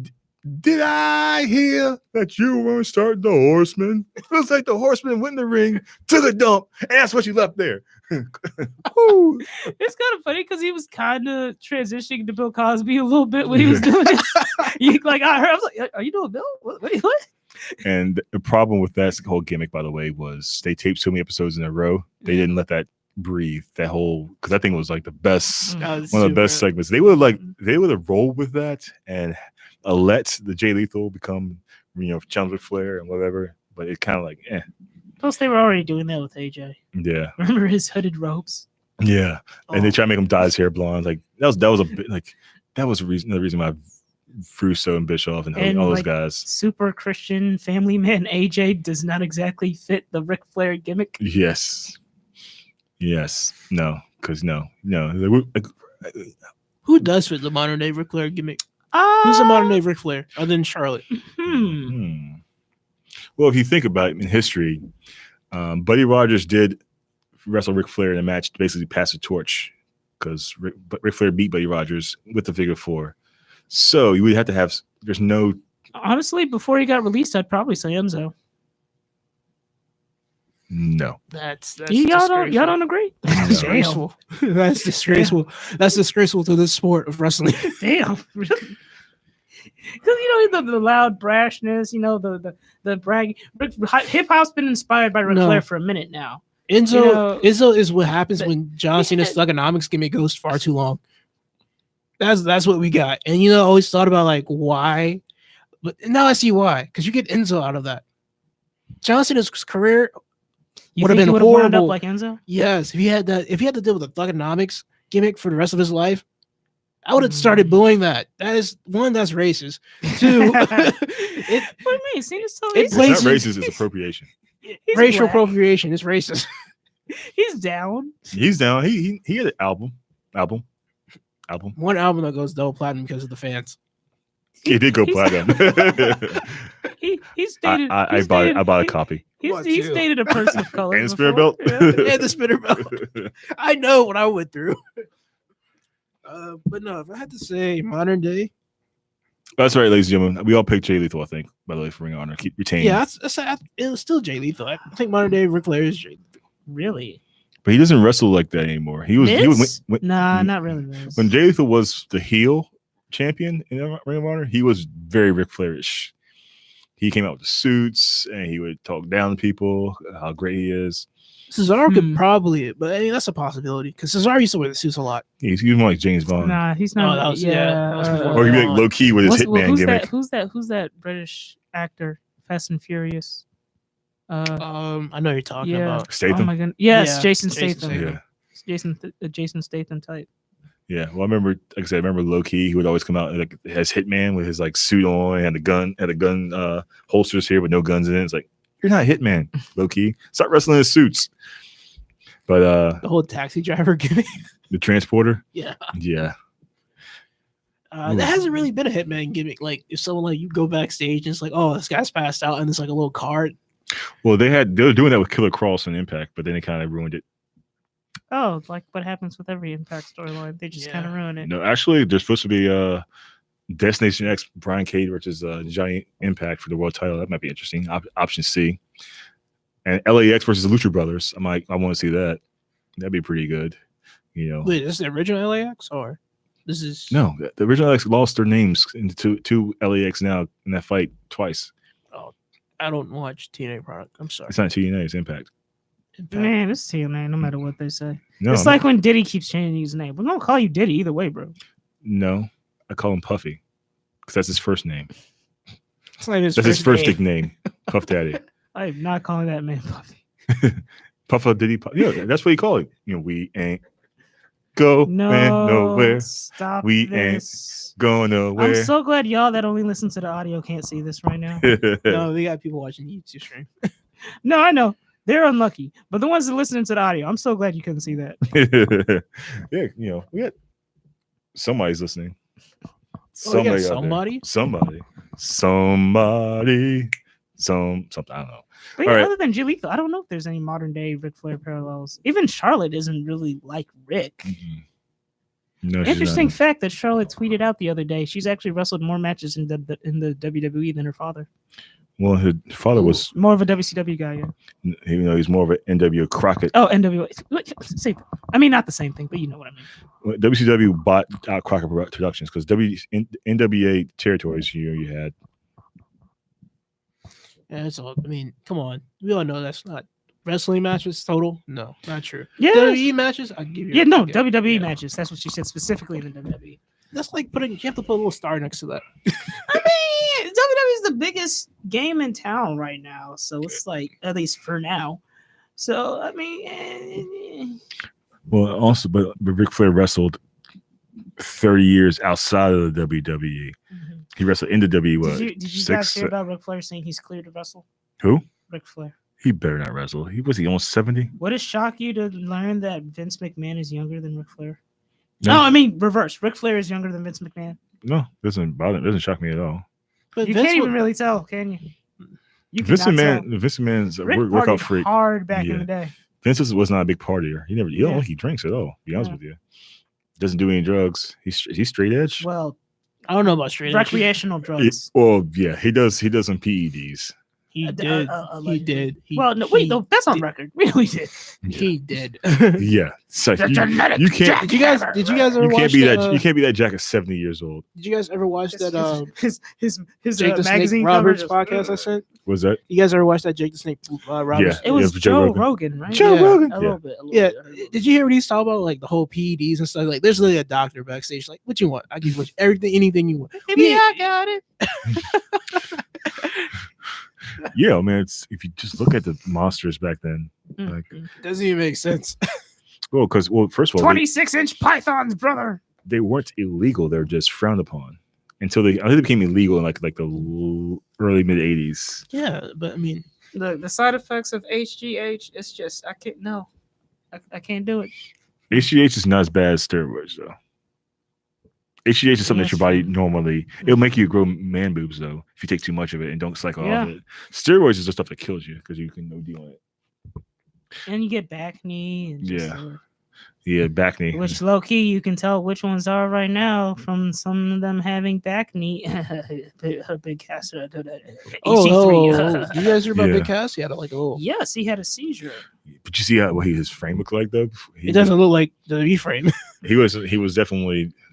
did I hear that you were start the Horseman? It feels like the Horseman went in the ring to the dump, and that's what you left there. Woo. It's kind of funny because he was kind of transitioning to Bill Cosby a little bit when he was doing it. I was like, "Are you doing Bill? What?" And the problem with that whole gimmick, by the way, was they taped so many episodes in a row. They didn't let that breathe. That whole because that thing was like the best, That was one of the best super- segments. They would have rolled with that and let the Jay Lethal become challenge with Flair and whatever. But it kind of like Plus, they were already doing that with AJ. yeah. Remember his hooded robes? Yeah, and they Oh. try to make him dye his hair blonde. Like that was a bit like that was another reason why Russo and Bischoff and And, all those like, guys. Super Christian family man AJ does not exactly fit the Ric Flair gimmick. Yes, no, because no. Who does fit the modern day Ric Flair gimmick? Ah, Who's a modern day Ric Flair other than Charlotte? Well, if you think about it in history, Buddy Rogers did wrestle Ric Flair in a match to basically pass the torch because Ric Flair beat Buddy Rogers with the figure four. So you would have to have. There's no. Honestly, before he got released, I'd probably say Enzo. No. That's Y'all don't agree? That's disgraceful. That's disgraceful. That's disgraceful to the sport of wrestling. Damn. Really? Because the loud brashness, the bragging. Hip hop's been inspired by Ric No. Flair for a minute now. Enzo is what happens the- when John Cena's thugonomics gimmick goes far too long. That's what we got. And I always thought about like why, but now I see why. Because you get Enzo out of that. John Cena's career You Would've think he been would have wound up horrible. like Enzo? Yes, if he had to deal with the thugonomics gimmick for the rest of his life, I would have started booing that. That is one, that's racist. Two, What do you mean? Cena's still It It's racist. not plays- racist. It's appropriation. He's racial black. appropriation is racist. He's down. He's down. He had an album. One album that goes double platinum because of the fans. He did go He's- platinum. He stated. I bought a copy. He's What, he's too? dated a person of color. And the spirit before. belt. Yeah. And the spinner belt. I know what I went through. But no, if I had to say modern day, That's right, ladies and gentlemen. We all picked Jay Lethal, I think, by the way, for Ring of Honor. Keep retaining. yeah, it was still Jay Lethal. I think modern day Ric Flair is Jay. Really? But he doesn't wrestle like that anymore. He was Miz? when, Nah, not really. Miz. when Jay Lethal was the heel champion in Ring of Honor, he was very Ric Flairish. He came out with the suits and he would talk down to people, how great he is. Cesaro could Hmm. probably, but I mean, that's a possibility because Cesaro used to wear the suits a lot. He's more like James Bond. Nah, he's Oh, not. that was- yeah, that was before Or he'd be Oh. like low key with his hitman who's gimmick. Who's that British actor? Fast and Furious. I know you're talking Yeah. about. Oh Statham? my god. Yes, Yeah, Jason Jason Statham. Statham. Yeah. Jason Statham type. Yeah. Well, I remember, like I said, I remember low key, he would always come out like as Hitman with his like suit on and had the gun holsters here with no guns in it. It's like, you're not Hitman, low key. Start wrestling in suits. But The whole taxi driver gimmick. the transporter, Yeah. yeah. That hasn't really been a Hitman gimmick. Like if someone like you go backstage and it's like, oh, this guy's passed out, and it's like a little card. Well, they were doing that with Killer Cross and Impact, but then they kind of ruined it. Oh, like what happens with every Impact storyline? They just kind of ruin it. No, actually, there's supposed to be Destination X Brian Cage versus Giant Impact for the world title. That might be interesting. Option C. And LAX versus the Lucha Brothers. I want to see that. That'd be pretty good. Wait, this is the original LAX or this is No, the original LAX lost their names into two LAX now in that fight twice. I don't watch TNA product. I'm sorry. It's not TNA, it's Impact. Impact. Man, it's TNA. No matter what they say, No, it's like when Diddy keeps changing his name. We don't call you Diddy either way, bro. no, I call him Puffy because that's his first name. It's not his That's his first name. nickname, Puff Daddy. I am not calling that man Puffy. Puffa Diddy. Yeah, that's what you call it. We ain't go No, nowhere. stop We ain't this. going I'm nowhere. so glad y'all that only listen to the audio can't see this right now. No, we got people watching YouTube stream. No, I know. They're unlucky. But the ones that listening to the audio, I'm so glad you couldn't see that. Yeah, we got somebody's listening. Oh, you got out there. somebody? Something. I don't know. But All yeah, right. other than Jay Lethal, I don't know if there's any modern day Ric Flair parallels. Even Charlotte isn't really like Rick. Mm-mm. No, she's Interesting not. fact that Charlotte tweeted out the other day. She's actually wrestled more matches in the WWE than her father. Well, her father was, More of a WCW guy, yeah. he's more of an NW Crockett. Oh, NWA. Same. I mean, not the same thing, but you know what I mean. WCW bought out Crockett Productions because NWA territories you had. Yeah, it's all. I mean, come on. We all know that's not wrestling matches total. No, not true. Yeah. WWE matches, I give you. Yeah, no, yeah, WWE yeah. matches. That's what she said specifically in the WWE. That's like you have to put a little star next to that. I mean, WWE is the biggest game in town right now, so it's like, at least for now. So I mean, Well, also, but Ric Flair wrestled 30 years outside of the WWE. He wrestled in the WWE. did you guys hear about Ric Flair saying he's clear to wrestle? Who? Ric Flair. He better not wrestle. He almost 70. Would it shock you to learn that Vince McMahon is younger than Ric Flair? No. No, I mean reverse. Ric Flair is younger than Vince McMahon. No, doesn't bother. Doesn't shock me at all. But You Vince can't even would- really tell, can you? You Vince cannot tell. McMahon's a Rick workout partied freak. hard back in Yeah. the day. Vince was not a big partier. He don't Yeah. think he drinks at all. To be honest Yeah. with you, doesn't do any drugs. He's straight edge. Well, I don't know about straight edge. recreational drugs. Well, yeah, he does some PEDs. He Uh, did. uh, He did. Well, no, wait, he no, that's on did. record. We know he did. He did. Yeah, it's like The genetic you can't. Did you guys ever You watch can't be that. that? You can't be that Jack at 70 years old. Did you guys ever watch that? His Jake the Snake magazine Roberts cover podcast I sent. Was that? You guys ever watch that Jake the Snake Roberts? It was Yeah, Joe Rogan, right? Joe Yeah. Rogan. A Yeah. little bit. A little Yeah. bit. Did you hear what he's talking about? Like the whole PEDs and stuff. Like there's literally a doctor backstage. Like, what you want? I give you everything, anything you want. Maybe Yeah. I got it. Yeah, man. If you just look at the monsters back then. Like- Doesn't even make sense. Well, first of all, 26-inch pythons, brother. they weren't illegal. They were just frowned upon until I think they became illegal in like the early mid 80s. Yeah, but I mean, The side effects of HGH, it's just I can't no. I can't do it. HGH is not as bad as steroids though. HGH is something that your body normally it'll make you grow man boobs though if you take too much of it and don't cycle Yeah. off it. Steroids is the stuff that kills you because you can no deal on it. And you get back knee and just, Yeah. Yeah, back knee. which low key you can tell which ones are right now from some of them having back knee. Big Cass. oh, you guys hear about Yeah. Big Cass? He had like a little. Yes, he had a seizure. But you see what his frame looked like though. It doesn't look like the reframe.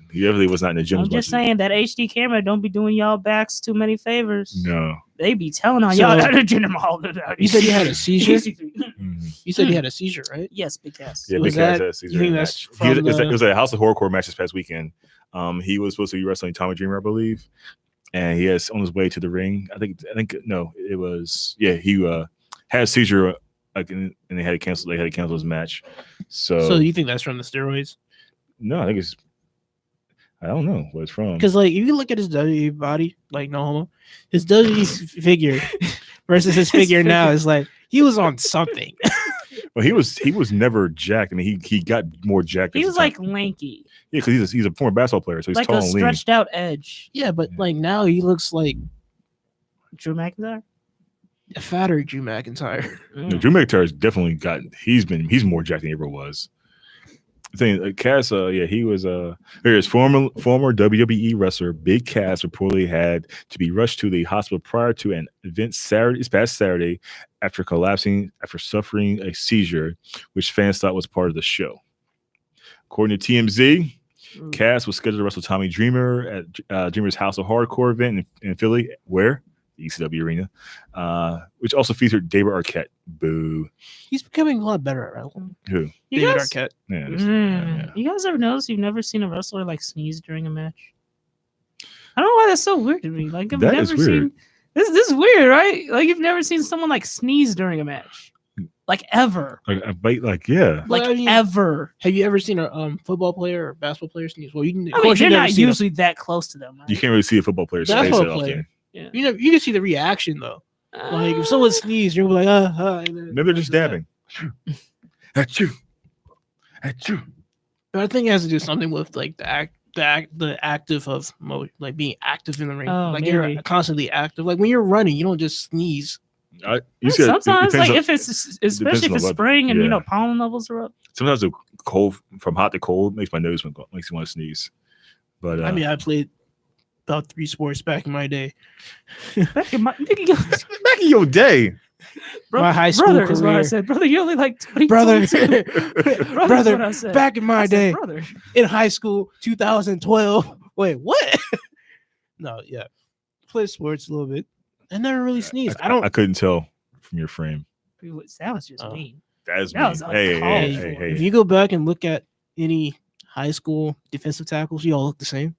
He definitely was not in the gym. I'm as just much as- saying that HD camera don't be doing y'all backs too many favors. No. They be telling on So- y'all at the gym all the time. You said he had a seizure? Mhm. You said he had a seizure, right? Yes, Big Cass. Yeah, Was Big Cass that- had a Caesar you think match. that's He was- from it was the- it was a House of Horrorcore match this past weekend. He was supposed to be wrestling Tommy Dreamer, I believe, and he has on his way to the ring. I think no, it was he had a seizure, and they had to cancel. They had to cancel his match. So you think that's from the steroids? No, I think it's. I don't know what it's from. Because like if you look at his WWE body, like no homo, his WWE figure versus his figure now figure. is like he was on something. Well, he was never jacked. I mean, he got more jacked. He as was the time- like lanky, yeah, because he's a former basketball player, so he's like tall a and lean. stretched out edge. Yeah, but like now he looks like Drew McIntyre. a fatter Drew McIntyre. No, Drew McIntyre's definitely he's more jacked than he ever was. The thing, Cass, he was here's former WWE wrestler Big Cass reportedly had to be rushed to the hospital prior to an event this past Saturday after suffering a seizure, which fans thought was part of the show. According to TMZ, Cass was scheduled to wrestle Tommy Dreamer at Dreamer's House of Hardcore event in Philly, where the ECW arena, which also featured David Arquette. Boo. He's becoming a lot better at wrestling. Who? You David guys, Arquette. Yeah, You guys ever notice you've never seen a wrestler like sneeze during a match? I don't know why that's so weird to me. Like I've That never is weird. seen this is weird, right? Like you've never seen someone like sneeze during a match. like ever, Like a bite, like yeah. like Well, I mean, ever. Have you ever seen a football player or basketball player sneeze? Well, you can. Of I mean, course, you they're never not see usually that close to them. Right? You can't really see a football player's face Basketball that often. player. Yeah. You can see the reaction though. Like if someone sneezes, you're like, and then Maybe they're just after that. dabbing. At you. At you. But I think it has to do something with like the active of like being active in the ring. Oh, like maybe. you're constantly active. Like when you're running, you don't just sneeze. You see, it Sometimes, depends like on- if it's especially if on it's the spring and weather. you know Yeah. pollen levels are up. sometimes the cold from hot to cold makes my nose makes me want to sneeze. But I mean, I played about 3 sports back in my day. Back in my back in your day, My high school brother is what I career. said. Brother, you only like 22. Brother, Brother, is what I brother, said. back in I my said, day brother. in high school, 2012. Wait, what? No, yeah, play sports a little bit. I never really sneezed. I don't. I couldn't tell from your frame. That was just Oh. mean. That is That me. was Hey, uncalled hey, for. hey, If hey. you go back and look at any high school defensive tackles, you all look the same.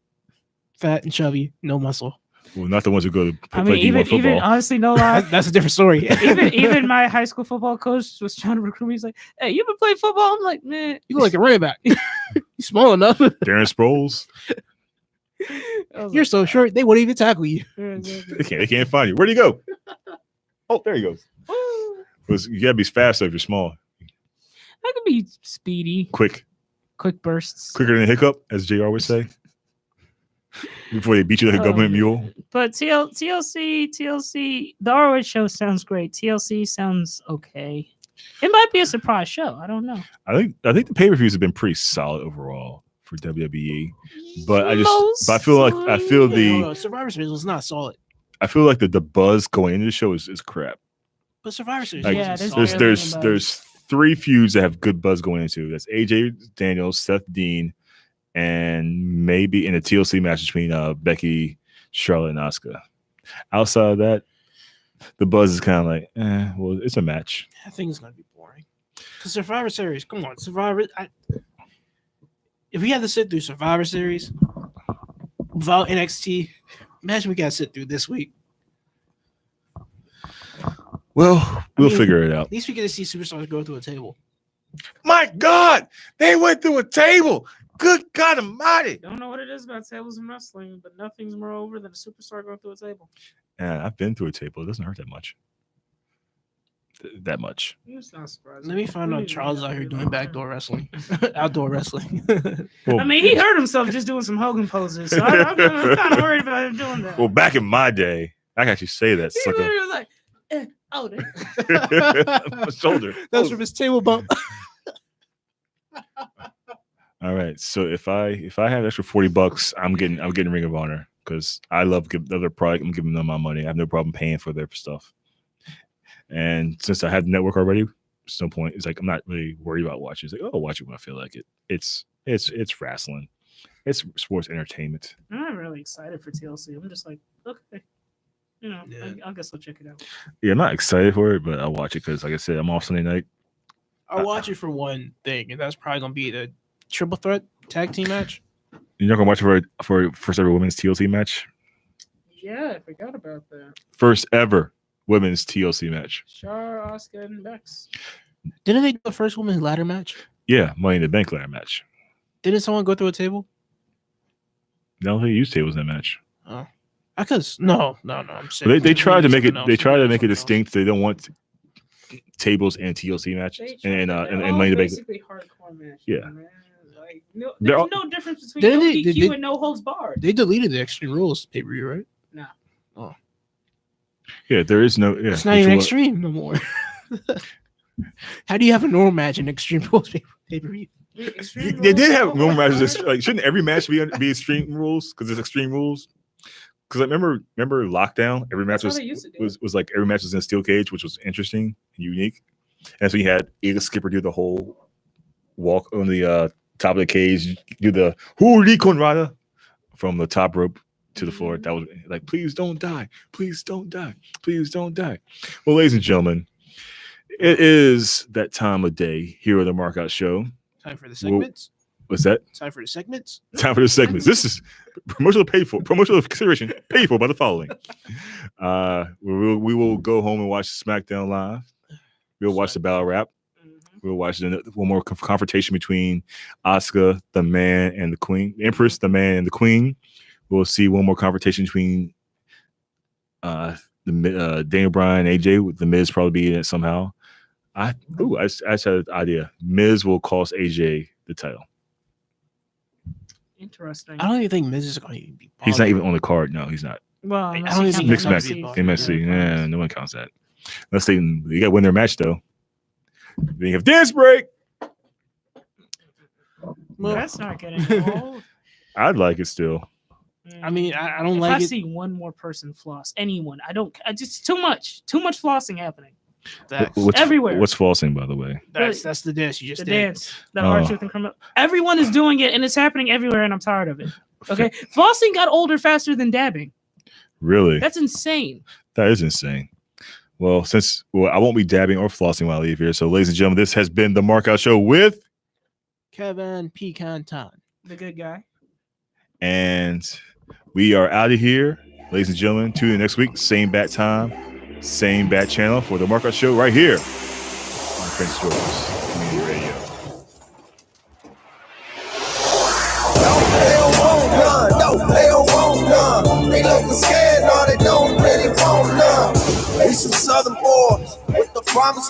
Fat and chubby, no muscle. Well, not the ones who go to I play mean, D1 even football. honestly, no lie. That's a different story. even my high school football coach was trying to recruit me. He's like, "Hey, you been playing football?" I'm like, "Man, You look like a running back. You're small enough. Darren Sproles, I was You're like, so short, they wouldn't even tackle you. yeah, exactly. they can't find you. Where'd he go? Oh, there he goes. Woo. You gotta be fast if you're small, I could be speedy, quick, quick bursts. quicker than a hiccup, as JR would say. Before they beat you like a government mule. But TLC, the ROH show sounds great. TLC sounds okay. It might be a surprise show. I don't know. I think the pay per views have been pretty solid overall for WWE. But I feel No, Survivor Series was not solid. I feel like the buzz going into the show is crap. But Survivor Series Like, Yeah, wasn't there's solid. barely there's 3 feuds that have good buzz going into. That's AJ Daniels, Seth Dean, and maybe in a TLC match between Becky, Charlotte, and Asuka. Outside of that, the buzz is kind of like, well, it's a match. I think it's gonna be boring. Because Survivor Series, come on, Survivor. If we had to sit through Survivor Series without NXT, imagine we gotta sit through this week. Well, we'll mean- figure it out. At least we get to see superstars go through a table. My God, they went through a table. Good God Almighty! Don't know what it is about tables and wrestling, but nothing's more over than a superstar going through a table. Yeah, I've been through a table. It doesn't hurt that much. That much. It's not surprising. Let me find out Charles out here doing backdoor wrestling, outdoor wrestling. Well, I mean, he hurt himself just doing some Hogan poses, so I'm kind of worried about him doing that. well, back in my day, I can actually say that. He Sucker. literally was like, oh, there. My shoulder. That was from his table bump. All right. So if I have extra $40, I'm getting Ring of Honor because I love the other product. I'm giving them my money. I have no problem paying for their stuff. And since I have the network already, there's no point. It's like I'm not really worried about watching. It's like, oh, I'll watch it when I feel like it. It's wrestling. It's sports entertainment. I'm not really excited for TLC. I'm just like, okay. You know, Yeah. I guess I'll check it out. Yeah, I'm not excited for it, but I'll watch it because, like I said, I'm off Sunday night. I'll watch it for one thing, and that's probably gonna be the triple threat tag team match. You're not gonna watch it for first ever women's TLC match. Yeah, I forgot about that. First ever women's TLC match. Char, Asuka, and Bex. Didn't they do the first women's ladder match? Yeah, Money in the Bank ladder match. Didn't someone go through a table? I don't think they used tables in that match. Oh, I cause no. I'm But saying they tried to make it. something They else. tried to make it Something else. distinct. They don't want tables and TLC matches and Money in the Bank. basically hardcore matches. Yeah. Man. Like, no, They're there's all- no difference between Didn't no they- DQ they- and no holds barred. They deleted the Extreme Rules pay per view, right? Yeah, there is no. Yeah, It's not even Extreme no more. How do you have a normal match in Extreme Rules pay per view? They did have normal matches. Like, shouldn't every match be extreme rules? Because it's extreme rules. Because I remember Lockdown. Every match That's how they used to do it. was like every match was in a steel cage, which was interesting and unique. And so you had Eagle Skipper do the whole walk on the top of the cage, do the Huri Conrada from the top rope to the floor. That was like, please don't die, please don't die, please don't die. Well, ladies and gentlemen, it is that time of day here on the Markout Show. Time for the segments. What's that? Time for the segments. Time for the segments. This is promotional consideration paid for by the following. We will go home and watch SmackDown Live. We'll watch the battle rap. Mhm. We'll watch one more confrontation between Asuka, the man, and the queen. The Empress, the man, and the queen. We'll see one more confrontation between Daniel Bryan and AJ. With the Miz probably be in it somehow. I just had an idea. Miz will cost AJ the title. Interesting. I don't even think Miz is going to even be. He's not even on the card. No, he's not. Well, I unless don't you even count Mixed the match. NFC. MSC. Yeah, no one counts that. Unless they got to win their match though. Then you have dance break. Well, That's not getting old. I'd like it still. I mean, I don't if like I it. see one more person floss, anyone, I just too much flossing happening. What's everywhere. What's flossing, by the way? That's the dance you just The did. dance, the Oh. R-Truth and criminal. Everyone is doing it, and it's happening everywhere, and I'm tired of it. Okay, flossing got older faster than dabbing. Really? That's insane. That is insane. Well, I won't be dabbing or flossing while I leave here. So, ladies and gentlemen, this has been the Markout Show with Kevin Pecan Ton. The good guy. and we are out of here. Ladies and gentlemen, tune in next week. Same bat time, same bat channel for the Markout Show right here on Prince George's Community Radio. They don't want none. They looking scared, no, they don't really want none. We some southern boys with the promise.